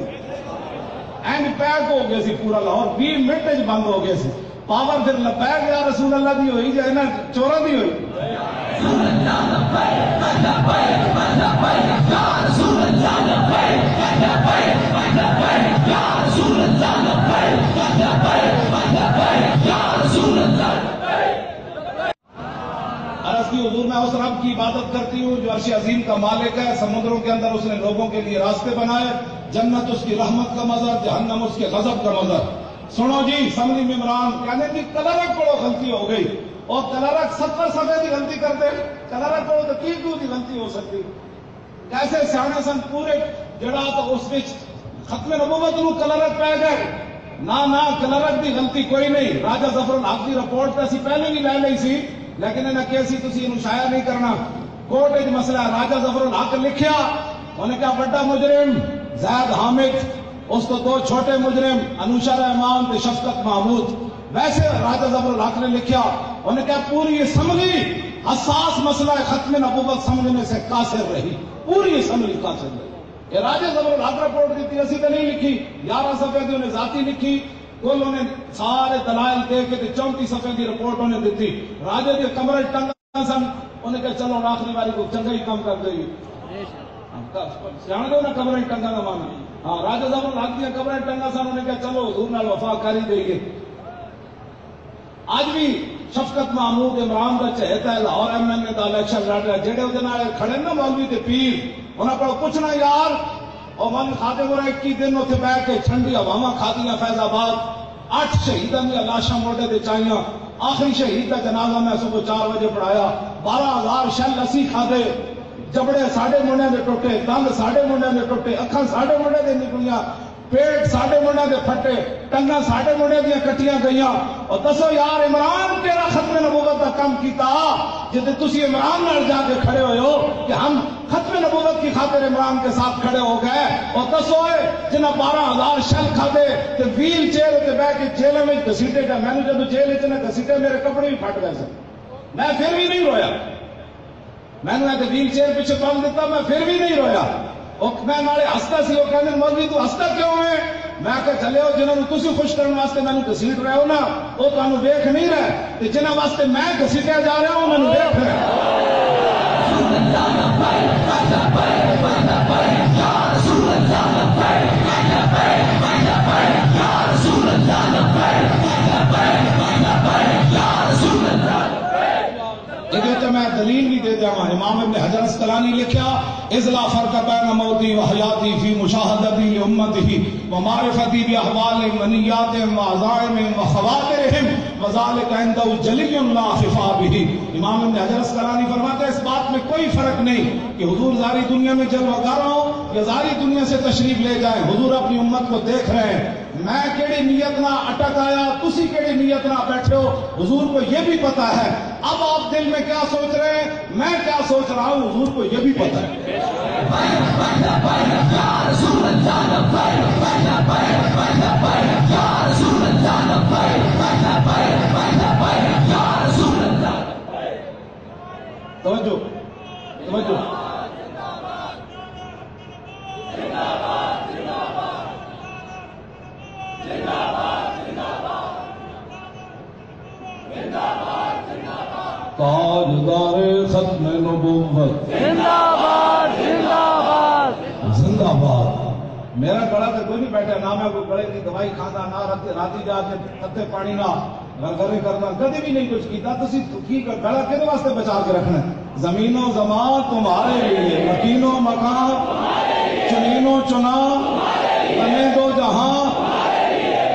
اینڈ پیک ہو گیا سی پورا لاہور, 20 منٹ بند ہو گیا سی. پاور پھر لبیک یا رسول اللہ دی ہوئی جائے نا چورا دی ہوئی. عرض کی حضور میں اس رب کی عبادت کرتی ہوں جو عرش عظیم کا مالک ہے. سمندروں کے اندر اس نے لوگوں کے لیے راستے بنائے. جنت اس کی رحمت کا مظہر, جہنم اس کے غضب کا مظہر. سنو جی سملی ممران کہنے کی کلرک کو غلطی ہو گئی اور کلرک 70 صفحے کی غلطی کرتے. کلرک کو تو کیوں کی غلطی ہو سکتی؟ کیسے سیانے سن پورے جڑا تو اس وچ ختم نبوت نو کلرک پہ گئے. نہ کلرک دی غلطی کوئی نہیں. راجہ ظفر الحق دی رپورٹ تو اسی پہلے بھی لے لئی سی لیکن انہیں کہا سی تسی انہوں شائع نہیں کرنا. کوٹ ایک مسئلہ ہے. راجہ ظفر الحق لکھیا, انہیں کہا بڑا مجرم زید حامد, اس کو 2 چھوٹے مجرم انوشا رحمان تے شفقت محمود. ویسے راجہ ظفر الحق نے لکھیا, انہیں کہا پوری اسمبلی حساس مسئلہ ختم نبوت سمجھنے سے قاصر رہی. پوری اسمبلی قاصر رہی. یہ راجہ ظفر الحق رپورٹ دی تھی, اسی تو نہیں لکھی. 11 صفحے دی انہیں ذاتی لکھی. کل انہیں سارے دلائل دے کے 34 صفحے کی رپورٹ انہیں دیتی. راجے کے کمرے ٹنگا سن, انہیں کہا چلو آخری باری کو چنگا ہی کام کر دے. جان دو نا کمرے ٹنگا کا مانا. ہاں راجہ ظفر الحق دیا کمرے ٹنگا سن, انہیں کہا چلو حضور نال وفا کر ہی دے گے. آج بھی شفقت محمود عمران کا چہتا ہے لاہور ایم این اے کا الیکشن لڑ رہا ہے. جہے وہ کھڑے نا مولوی تے پیر, انہوں کو پوچھنا یار اور من کھاتے ہو رہے 21 دن اتنے بہ کے ٹھنڈی ہواواں کھادیاں فیض آباد, 8 شہیداں دی لاشاں موڈے تے چائیاں. آخری شہید کا جنازہ میں صبح 4 بجے پڑھایا. 12,000 شل اسی کھادے. جبڑے ساڈے منڈے دے ٹوٹے, دند ساڈے منڈے دے ٹوٹے, اکھاں ساڈے منڈے دے نکلیاں, پیٹ ساڈے منڈے دے پھٹے, ٹنگاں ساڈے منڈے دیاں کٹیاں گئیاں. اور دسو یار عمران کیڑا ختم نبوت کا کام کیتا جتے تسی عمران نال جا کے کھڑے ہوئے ہو کہ ہم ختم نبوت کی خاطر عمران کے ساتھ کھڑے ہو گئے. اور دسو جنہ 12,000 شل کھادے تے ویل چیئر تے بیٹھ کے جیل میں گھسیٹے گئے. میں نے جب جیل وچ نہ گھسیٹے میرے کپڑے بھی پھٹ گئے سن, میں پھر بھی نہیں رویا. میں نے ویل چیئر پیچھے پم دیتا, میں پھر بھی نہیں رویا. میں نالے ہستا سی, وہ کہتے مولوی تو ہستا کیوں ہے؟ میں کہ چلے ہو جنہوں نے تسی خوش کرنے واسطے میں گھسیٹ رہے ہو نا, وہ تمہیں ویکھ نہیں رہے, جنہوں واسطے میں گھسیٹیا جا رہا ہوں میں ویکھ رہے. میں دلیل بھی دے دیا. امام ابن حجر اسقلانی لکھا اذلا فرق بین موتی و حیاتی فی مشاہدتی لامتی و معرفتی باحوال منیات و عزائم و خواترہم وذالک عندہ جلی لا خفا بہ. امام ابن حجر اسقلانی فرماتے ہیں اس بات میں کوئی فرق نہیں کہ حضور ظاہری دنیا میں جلوہ گر ہوں یا ظاہری دنیا سے تشریف لے جائیں, حضور اپنی امت کو دیکھ رہے ہیں. میں کیڑی نیت نہ اٹک آیا, تسی کیڑی نیت نہ بیٹھے ہو, حضور کو یہ بھی پتا ہے. اب آپ دل میں کیا سوچ رہے ہیں, میں کیا سوچ رہا ہوں, حضور کو یہ بھی پتا ہے. توجہ توجہ. تاجدار ختم نبوت زندہ باد زندہ باد زندہ باد. میرا گلا تو کوئی نہیں بیٹھا, نہ میں کوئی گلے کی دوائی کھانا, نہ راتی جا کے کتے پانی نہ گرگرے کرنا, کدی بھی نہیں کچھ کیتا. تسی کی گلا کدے واسطے بچا کے رکھنا ہے؟ زمین و زمان تمہارے لیے, مکین و مکان, چنین و چنا, بنے دو جہاں,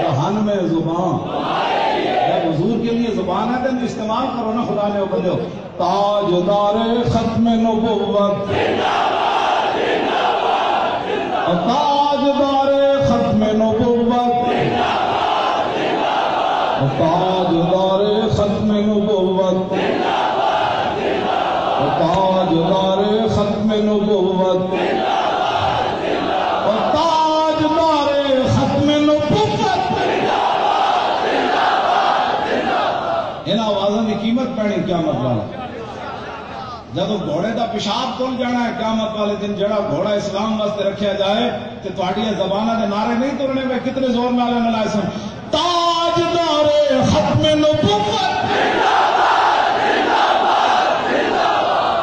جہان میں زبان. حضور کے لیے زبان ہے تو استعمال کرو نا, خدا نے وہ بندے ہو. تاجدار ختم نبوت تاجدار ختم نبوت تاجدار ختم نبوت تاجدار ختم نبوت تاجدار ختم نبوت. ان آوازوں کی قیمت پڑنی قیامت والا. جب گھوڑے کا پیشاب تل جانا ہے قیامت والے دن, جڑا گھوڑا اسلام واسطے رکھا جائے تو تھوڑی زبانوں کے نعرے نہیں تلنے میں کتنے زور نالے ملائے سن. تاجدار ختم نبوت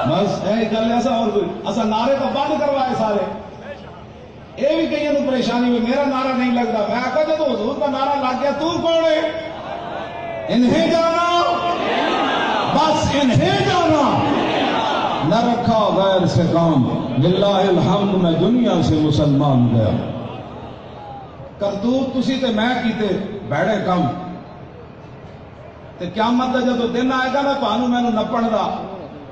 بس یہی گل ایسا, اور کوئی اصا نعرے تو بند کروائے سارے. یہ بھی کئی پریشانی میں میرا نعرہ نہیں لگتا. میں آخا جب حضور کا نعرہ لگ گیا تو کون ہے؟ انہیں جانا, بس انہیں جانا, نہ رکھا غیر سے کام. للہ الحمد میں دنیا سے مسلمان گیا. کرتوت تسی تے میں کیتے بیڑے کم. تے قیامت دا جدو دن آئے گا نا تانوں مینوں نپن دا,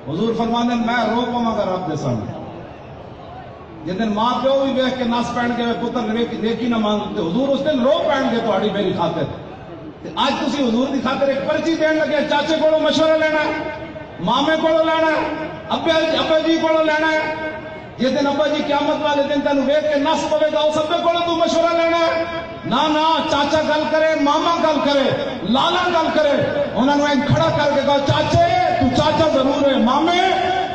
حضور فرماندے میں رو پواں گا رب دے سامنے. جس دن ماں پیو بھی ویکھ کے نس پہن کے پتر نیکی نہ مانگتے, حضور اس دن رو پہن کے تہاڈی میری خاطر. آج تسی حضور دی خاطر ایک پرچی دین لگے, چاچے کولوں مشورہ لینا ہے, مامے کولوں لینا ہے, ابے جی کولوں لینا ہے. جس دن ابا جی قیامت والے دن تینوں ویکھ کے نس پوے گا اس ابے کولوں تو مشورہ لینا ہے. نہ چاچا گل کرے, ماما گل کرے, لالا گل کرے, انہوں نے کھڑا کر کے کہا چاچے تو چاچا ضرور ہے, مامے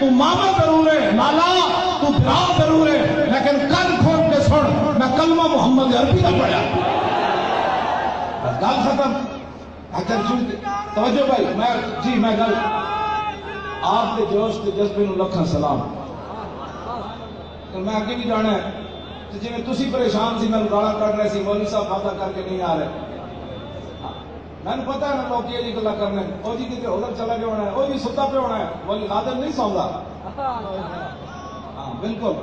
تو ماما ضرور ہے, لالا تو بھرا ضرور ہے, لیکن کن کھول کے سن میں کلمہ محمد عربی کا پڑھا. گل ختم. توجہ بھائی, میں گل آپ کے جوش کے جذبے نو لکھاں سلام. میں اگے بھی جانا ہے جی میں تسی پریشان سی, میں گالا کر رہے سی, مولوی صاحب باتیں کر کے نہیں آ رہے. میں نے پتا ہے نا لوگ یہ گلا کرنے, وہ جی کتنے ادھر چلا گیا ہونا ہے, وہ بھی ستا پہ ہونا ہے, مولوی خادم نہیں سوندا. ہاں بالکل,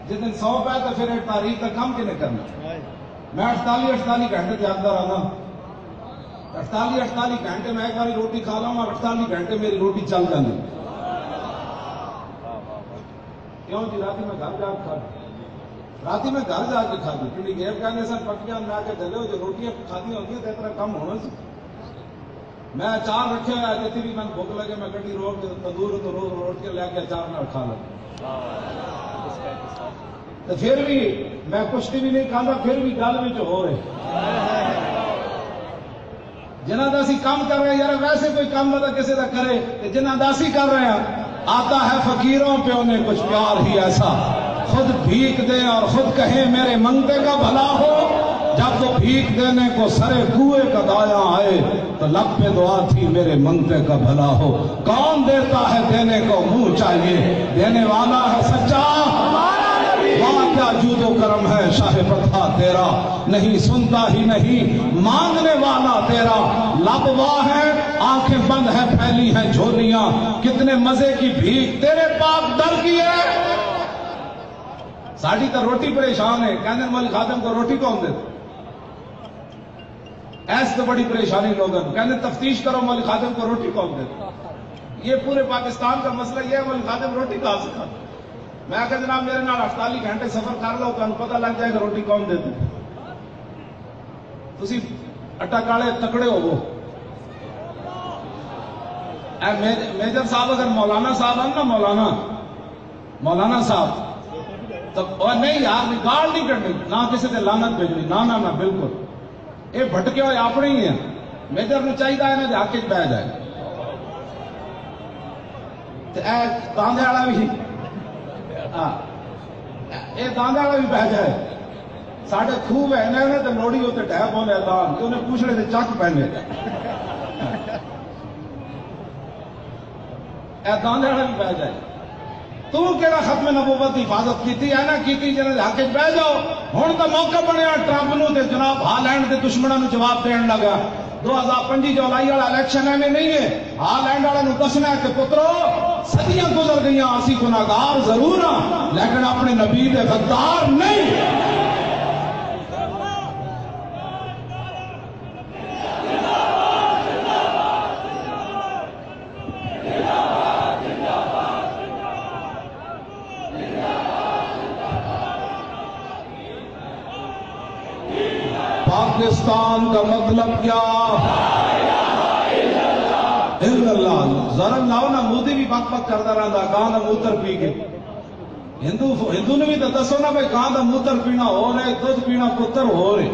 جس دن سو پہ تو پھر تاریخ کا کام کنے کرنا. میں 48 گھنٹے جاگتا رہا, 48 گھنٹے میں ایک باری روٹی کھا لاؤں 48 گھنٹے میری روٹی چل جاتی. کیوں جی رات میں گھر جا کے کھا دی پنڈی گیب کہنے سر پکیاں میں آ کے چلے ہو جو روٹیاں کھادی ہوتی ہیں اتنا کم ہونا سی. میں اچار رکھے ہوا جتنی بھی میں بھوک لگے میں گڈی روک کے تندور تو روٹ کے لے کے اچار نہ کھا لگا. تو پھر بھی میں کشتی بھی نہیں کھانا پھر بھی گل میں ہو رہے جنہ داسی کام کر رہے ہیں یار ویسے کوئی کام مطلب کسی کا کرے جنہ داسی کر رہے ہیں آتا ہے فقیروں پہ انہیں کچھ پیار ہی ایسا خود بھیک دے اور خود کہے میرے منگتے کا بھلا ہو. جب وہ بھیک دینے کو سرے کنویں کا دایا آئے تو لب پہ دعا تھی میرے منگتے کا بھلا ہو. کون دیتا ہے دینے کو منہ چاہیے دینے والا ہے سچا. وہاں کیا جود و کرم ہے شاہ فتح تیرا نہیں سنتا ہی نہیں مانگنے والا تیرا. لب واہ ہے آنکھیں بند ہے پھیلی ہیں جھولیاں کتنے مزے کی بھیک تیرے پاک در کی ہے. ساڑھی تو روٹی پریشان ہے کہنے مول خادم کو روٹی کون دے ایس تو بڑی پریشانی لوگوں کہنے تفتیش کرو مول خادم کو روٹی کون دے. یہ پورے پاکستان کا مسئلہ یہ ہے مول خادم روٹی کہاں سے کھاتا. میں کہ جناب میرے نال 48 گھنٹے سفر کر لو تو پتہ لگ جائے گا روٹی کون دے. تسی اٹا کالے تکڑے ہو میجر صاحب اگر مولانا صاحب ہیں نا مولانا صاحب تو نہیں یار گال نہیں کرنی نہ کسی سے لانت بھیجنی نہ بالکل یہ بھٹکے ہوئے اپنے ہی ہیں. میجر نو چاہیے نا کہ حق بہ جائے داندے والا بھی یہ داندے والا بھی بہ جائے. ساڈے خوب ہے تو لوڑی ہوتے ڈہ پاؤں دان کہ انہیں پوچھنے سے چک پہنے داندے والا بھی بہ جائے. تو کہڑا ختم نبوت کی حفاظت کی ہے نا کی جنہیں حق بہ جاؤ. ہوں تو موقع بنیا ٹرمپ نو جناب ہالینڈ کے دشمنوں نے جواب دین لگا. 2025 جولائی والا الیکشن ایویں نہیں ہے. ہالینڈ والے دسنا ہے کہ پترو صدیاں گزر گئی اسی گناہگار ضرور ہاں لیکن اپنے نبی دے غدار نہیں. پاکستان کا مطلب کیا اللہ ذرا لاؤ نا مودی بھی بک بک کرتا رہتا گاں کا موتر پی کے. ہندو نے بھی تو دسو نا بھائی گاں کا موتر پینا ہو رہے دودھ پینا پتر ہو رہے.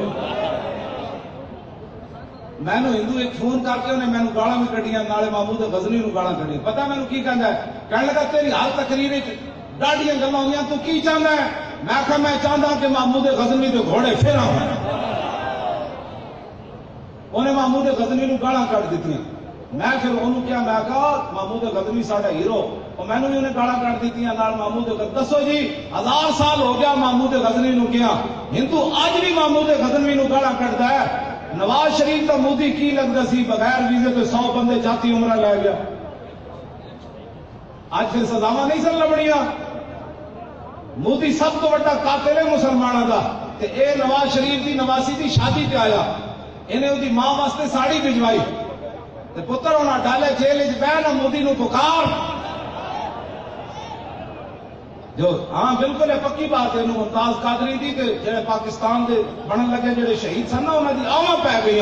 میں ہندو ایک فون کر کے انہیں مینو گالا بھی کٹیاں نالے محمود غزنی نو گالا کٹی. پتا مینو کی کہنا ہے کہنے لگا تیری ہر تقریر ڈاڈیاں گلاں ہوندیاں تو کی چاہتا ہے. میں آخا میں چاہتا کہ محمود غزنی کے گھوڑے پھر انہیں محمود غزنی نو گالا کٹ دیتی. میں پھر انہوں کیا میں کہا محمود غزنی ساڈا ہیرو اور میں بھی انہیں گالا کٹ دیتی نال محمود دسو جی 1000 سال ہو گیا محمود غزنی نو کیا ہندو اج بھی محمود غزنی نو گالا کٹتا ہے. نواز شریف کا مودی کی لگتا سی بغیر ویزے تو 100 بندے جاتی عمرہ لے گیا. اج پھر سزاواں نہیں سن لبنیاں. مودی سب تو بڑا قاتل ہے مسلمانوں کا. اے نواز شریف کی نواسی کی شادی پہ آیا انہیں وہی ماں واسطے ساڑی بھجوائی پتر ہونا ڈالے جیل پہ مودی نو پکار جو ہاں بالکل ہے پکی بات ہے. ممتاز قادری دی کہ جڑے پاکستان دے بنن لگے جڑے شہید سن نا انہوں کی آواں پی گئی.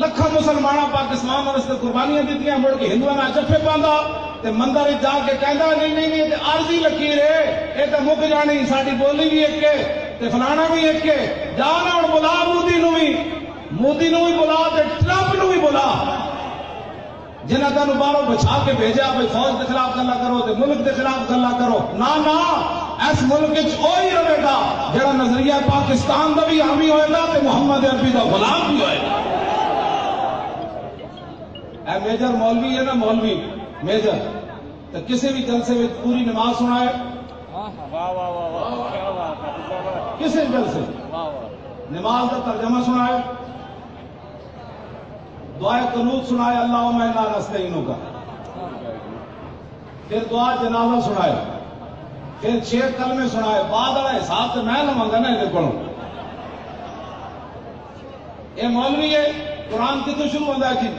لکھاں مسلمانوں پاکستان واسطے قربانیاں دیتی مڑ کے ہندوؤں میں جفے پاندہ تے مندر جا کے کہندا نہیں عارضی لکیر ہے یہ تو مک جانی ساری بولی بھی ایک تے فلانا بھی ایک جانا ہوں بلا مودی نو بھی بلا تے ٹرمپ نو بھی بلا جنہیں تینوں باہروں بچا کے بھیجا بھائی فوج کے خلاف گلا کرو تے ملک کے خلاف گلا کرو. نہ اس ملک وہی رہے گا جڑا نظریہ پاکستان کا بھی حامی ہوئے گا تے محمد عربی کا غلام بھی ہوئے گا. اے میجر مولوی ہے نا مولوی میجر تو کسی بھی جلسے میں پوری نماز سنائے کسی جلسے نماز کا ترجمہ سنائے دعائے قنوت سنائے اللہم انا نستعینک کا پھر دعا جنازہ سنائے پھر 6 کلمے سنائے بعد والا حساب سے میں لواں گا نا یہ پڑھوں. یہ مولوی ہے قرآن کتوں شروع ہوتا ہے جی؟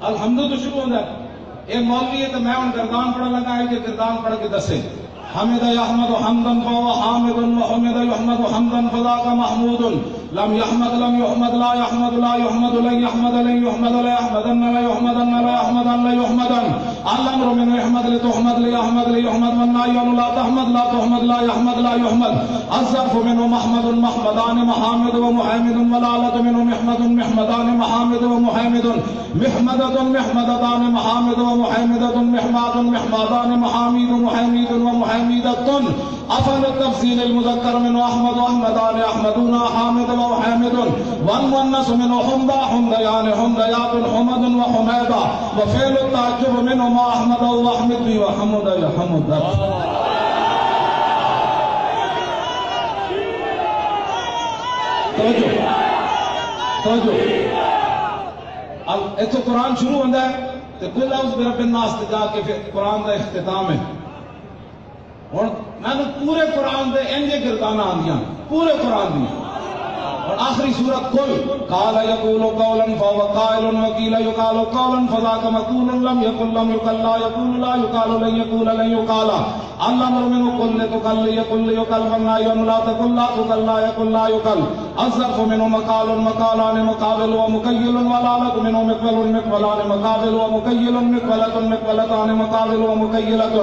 الحمد تو شروع ہوتا ہے. ایک مولوی ہے تو میں ان گردان پڑھنے لگا ہے کہ گردان پڑھ کے دسے حمد یحمد حمدا فهو حامد وحمد يحمد حمدا فذاك محمود لم يحمد لم يحمد لا يحمد لا يحمد لن يحمد لن يحمد لا يحمدن لا يحمدن لا يحمدن لا يحمدن الامر من يحمد لتحمد ليحمد ليحمد والنهي لا تحمد لا تحمد لا يحمد لا يحمد الظرف منه محمد محمدان محامد ومحامد والآلة منه محمد محمدان محامد ومحامد محمدة محمدتان محامد ومحامدة محماد محمدان محامد ومحامد ومحامدة أفل التفصيل المذكر منه أحمد وأحمدان أحمدون حامد وحامد والمؤنث منه حمدا حمديان حمديات حمد وحميدة وفعل التعجب منه ما أحمد وأحمد بي وحمد يحمد. توجہ اب اتو قرآن شروع ہوتا ہے تو کل اعوذ برب الناس تے جا کے پھر قرآن کا اختتام ہے. اور میں نے پورے قرآن دے انجے گردانہ آندیاں پورے قرآن دیا اور آخری سورت قل قال یقول قولا فهو قائل وقیل یقال قولا فذاک مقول لم یقل لم یقل لا یقول لا یقال لن یقول لن یقال الامر منه قل تقل یقل یقل والنهي لا تقل لا تقل لا یقل لا یقل الظرف منه مقال مقالان مقابل ومكيل والآلة منه مقبل مقبلان مقابل ومكيل مقبلة مقبلتان مقابل ومكيلة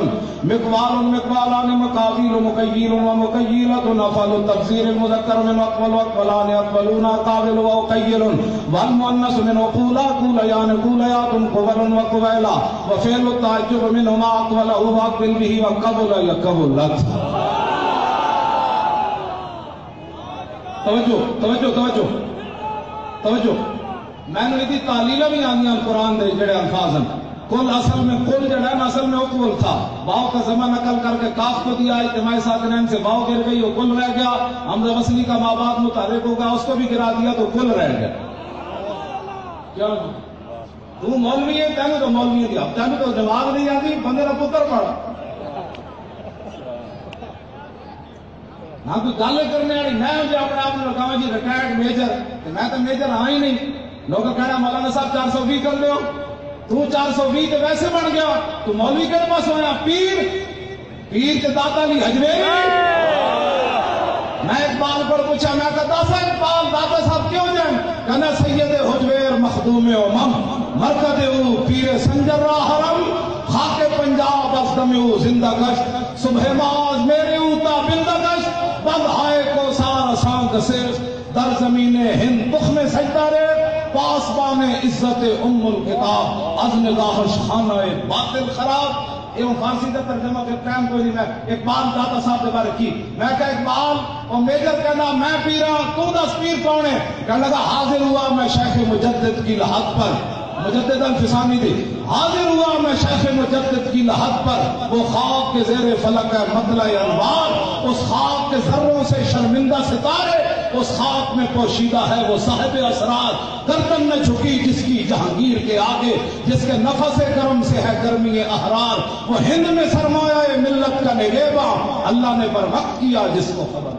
مقبال مقبالان مقابل مكيل ومكيلة أفعل التفسير المذكر من أقبل وأقبلان أقبلون قابل وأقيل والمؤنث منه قولا قوليان قوليات قبل وقبيلا وفعل التعجب منه ما أقبله وأقبل به وقبل يقبلت. توجہ توجہ توجہ توجہ میں نے دی تعلیل بھی آنیاں قرآن دے جڑے الفاظ ہیں. کل اصل میں کل جڑا ہے اصل میں اقول تھا باؤ کا زمان نقل کر کے کاف کو دیا اجتماعی ساکنین سے باؤ گر گئی وہ کل رہ گیا حمزہ وصلی کا ماں باپ متحرک ہوگا اس کو بھی گرا دیا تو کل رہ گیا. کیا تو مولوی ہے تینوں تو مولوی ہے اب تینوں تو جواب نہیں آتی بندے کا پتر پڑا ہاں کوئی گل کرنے والی میں مجھے اپنے آپ کو کہا جی ریٹائرڈ میجر میں تو میجر ہاں ہی نہیں. لوگ کہنا مولانا صاحب 420 کر لو تو 420 تو ویسے بن گیا تو مولوی کے پاس ہویا پیر پیر کے داتا لی حجویری. میں اقبال پر پوچھا میں کہتا سا اقبال داتا صاحب کیوں جائیں کہنا سید حجویر مخدوم امم مرکد او پیر سنجر را حرم خاک پنجاب از دم او زندہ گشت صبح ماز میرے اوتا بندہ گشت بند آئے کو سار آسان کسر در زمین ہند تخم سجدہ رے پاسبان عزت ام الکتاب از نگاہش خانہ باطل خراب. یہ فارسی کا ترجمہ پھر ٹائم کوئی نہیں. میں اقبال داتا صاحب کے بارے کی میں کہا اقبال اور میجر کہنا میں پیرا تو دس پیر کون ہے کہنے لگا حاضر ہوا میں شیخ مجدد کی لحد پر مجدد الفسانی تھی حاضر ہوا میں شیخ مجدد کی لحد پر وہ خواب کے زیر فلک ہے مطلع انوار اس خواب کے ذروں سے شرمندہ ستارے اس خواب میں پوشیدہ ہے وہ صاحب اسرار گردن میں جھکی جس کی جہانگیر کے آگے جس کے نفس کرم سے ہے گرمی احرار وہ ہند میں سرمایہ ملت کا نگہباں اللہ نے بر وقت کیا جس کو خبر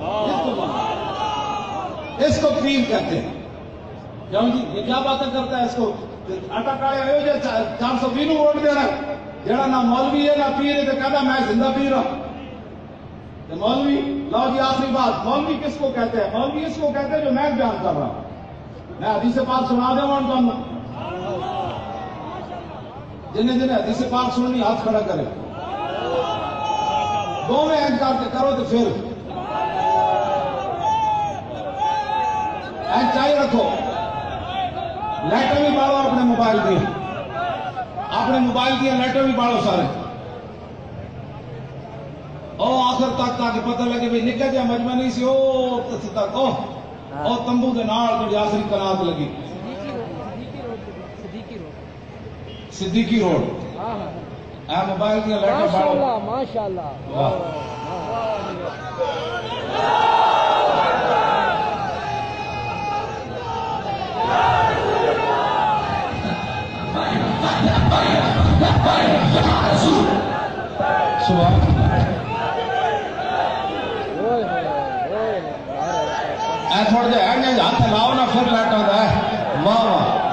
اس کو پیر کہتے ہیں. جاؤ جی یہ کیا باتیں کرتا ہے اس کو آٹا کاڑے آئے جو 420 ووٹ دینا جڑا نہ مولوی ہے نہ پیر ہے تو کہتا میں زندہ پیر ہوں. مولوی لو جی آخری بات مولوی کس کو کہتے ہیں مولوی اس کو کہتے ہیں جو میں بیان کر رہا ہوں. میں حدیث پاک سنا دوں گا جنہیں جنہیں حدیث پاک سننی ہاتھ کھڑا کرے دو میں اینڈ کرو تو پھر اینڈ چاہیے رکھو. لیٹر بھی پاڑو اپنے موبائل کی اپنے موبائل کی لیٹر بھی پاڑو سارے او آخر تک تاکہ پتہ لگے بھی نکا جا مجمع نہیں سی او تک او تمبو دے نال جو آخری قرات لگی صدیقی روڈ اے موبائل کی لیٹر پاڑو ماشاءاللہ تھوڑے جہے ہیں ہاتھ لاؤ نہ پھر لیٹا دا ہے واہ واہ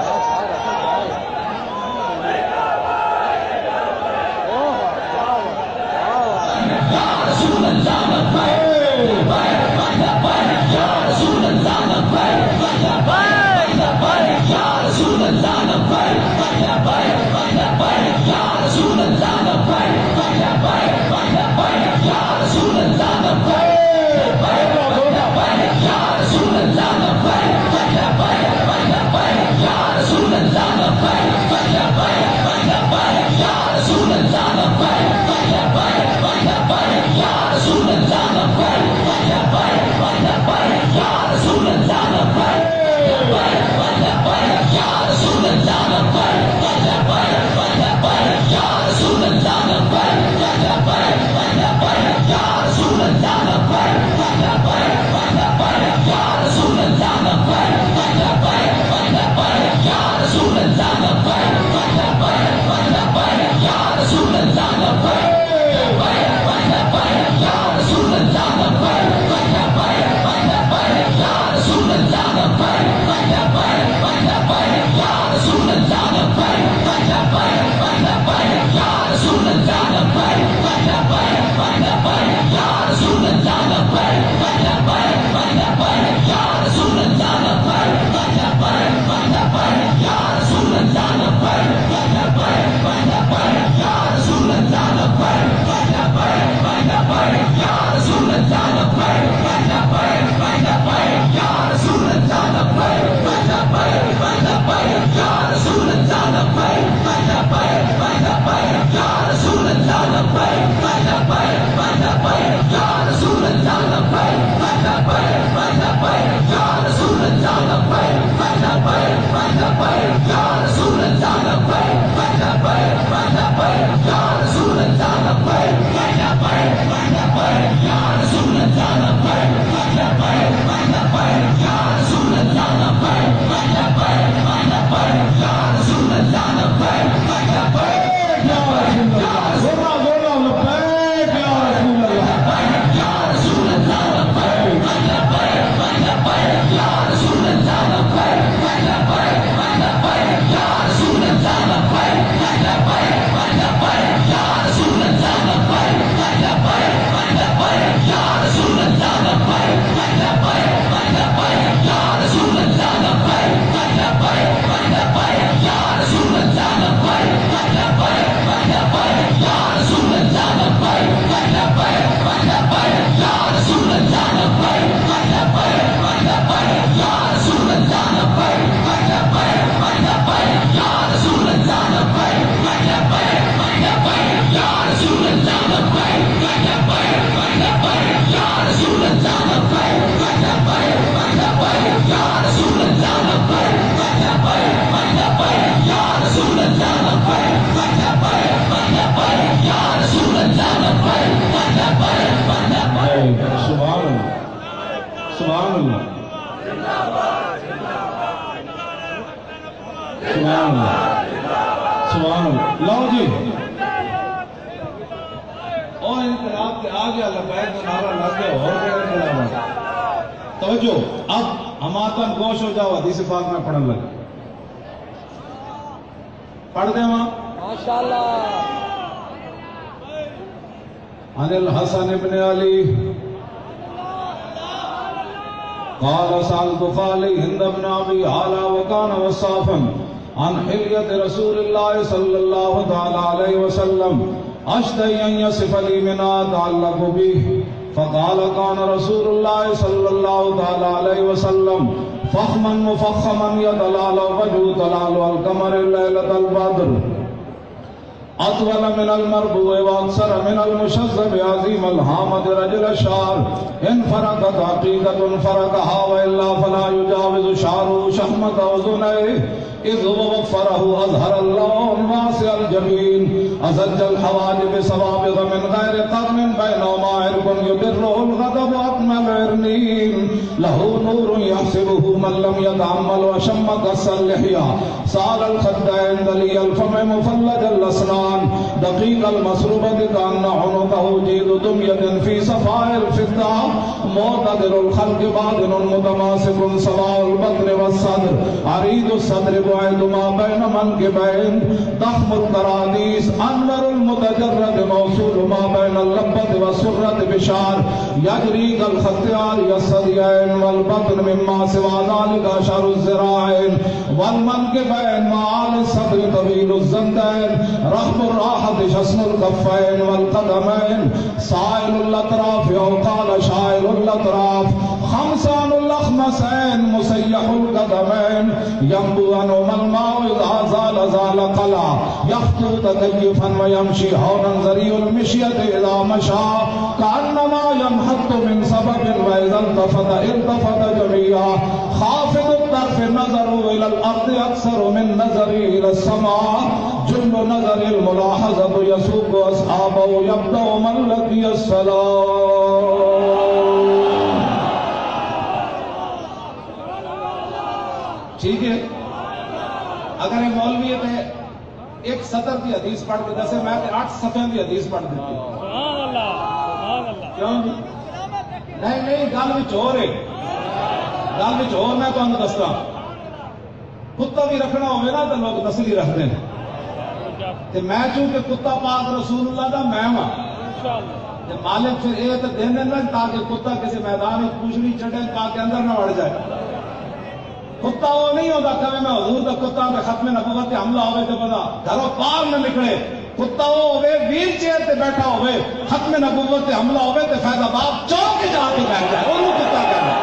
لو جی اور انقلاب کے آگے لبیک کا نعرہ لگ گیا اور کیا انقلاب ہے توجہ اب ہم آتن گوش ہو جاؤ حدیث پاک میں پڑھن لگے پڑھ دیں وہاں ماشاءاللہ عن الحسن بن علی قال سألت خالي هند بن أبي هالة وكان وصافا عن حلية رسول الله صلى الله تعالى عليه وسلم أشتهي أن يصف لي منها تعلق به فقال كان رسول الله صلى الله تعالى عليه وسلم فخما مفخما يتلال وجهه تلال القمر ليلة البدر أطول من المربوع وأكثر من المشذب عظيم الهامة رجل الشعر إن فرقت حقيقة فرقها وإلا فلا يجاوز شعره شحمة أذنيه إذ هو وفره أظهر اللون واسع الجبين أزج الحواجب سوابغ من غير قرن بينهما عرق يدره الغضب أكمل عرنين له نور يحسبه من لم يتعمل وشم قص اللحية سال الخدين دلي الفم مفلج الأسنان دقيق المسروبة كأن عنقه جيد دمية في صفاء الفضة معتدل الخلق باطن متماسك سواء البطن والصدر عريض الصدر بعيد ما بين منكبين ضخم القراديس انور المتجرد موصول ما بين اللبة والسرة بشعر يجري كالخطيار الثديين والبطن مما سوى ذلك اشعر الذراعين والمنكبين مع الصدر طويل الزندين رحم الراحة شسم الكفين والقدمين سائل الاطراف او قال شائل الاطراف خمسان الاخمسين مسيح القدمين ينبو عنهما الماء اذا زال زال قلع يخطو تكيفا ويمشي هونا ذريع المشية اذا مشى كانما ينحط من سبب واذا التفت جميعا خافض الطرف نظر الى الارض اكثر من نظر الى السماء جل نظر الملاحظة يسوق اصحابه يبدأ من لقي السلام. ٹھیک ہے اگر یہ مولوی ہے ایک سطر کی حدیث پڑھ کے دسے میں 8 صفحے کی حدیث پڑھ دیتی کیوں جی نہیں گل وچ ہو رہے گل وچ ہو میں تمہیں دستا کتا بھی رکھنا ہوئے نا تو لوگ نسلی رکھتے ہیں تے میں چونکہ کتا پاک رسول اللہ دا میں ہاں تے مالک پھر یہ تو دینے نا تاکہ کتا کسی میدان میں پوچھڑی چڑھے تاکہ اندر نہ وڑ جائے کتا وہ نہیں ہوتا کہ میں حضور دا کتا میں ختم نبوت حملہ ہوئے تو پتا گھروں پار نہ نکلے کتا وہ ہوئے ویل چیئر تے بیٹھا ہوئے ختم نبوت حملہ ہوئے تے فیض آباد چوک کے جا کے بیٹھ جائے انہوں کتا کہنا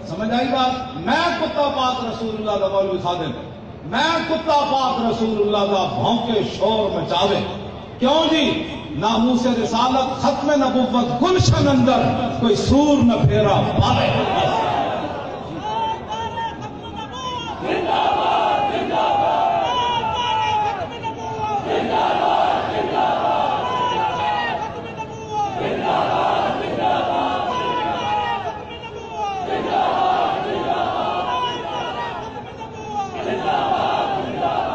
سمجھ آئی بات میں کتا پاک رسول اللہ دا مولوی خادم میں کتا پاک رسول اللہ دا بھونکے شور مچاوے کیوں جی ناموس رسالت ختم نبوت گلشن اندر کوئی سور نہ پھیرا پاوے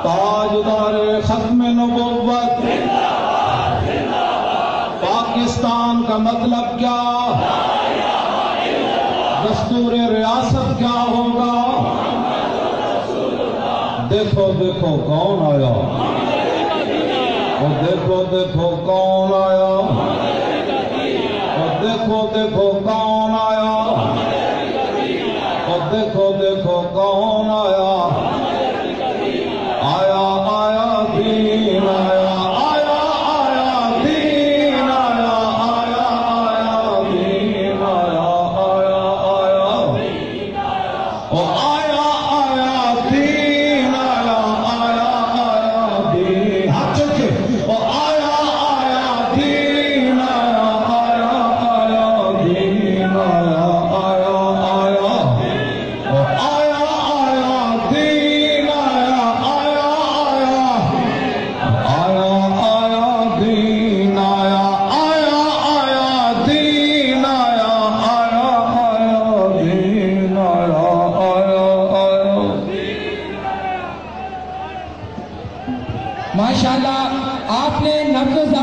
تاجدار ختم نبوت پاکستان کا مطلب کیا دستور ریاست کیا ہوگا دیکھو دیکھو کون آیا اور دیکھو دیکھو کون آیا اور دیکھو دیکھو کون آیا اور دیکھو دیکھو کون آیا آیا آیا دین آیا آیا آیا دین آیا آیا آیا دین آیا آیا آیا او آیا آیا دین آیا آیا آیا دین ہاتھ چکے او آیا آیا دین آیا آیا آیا دین آیا آیا آیا او آیا آیا دین آیا ماشاءاللہ آپ نے نبض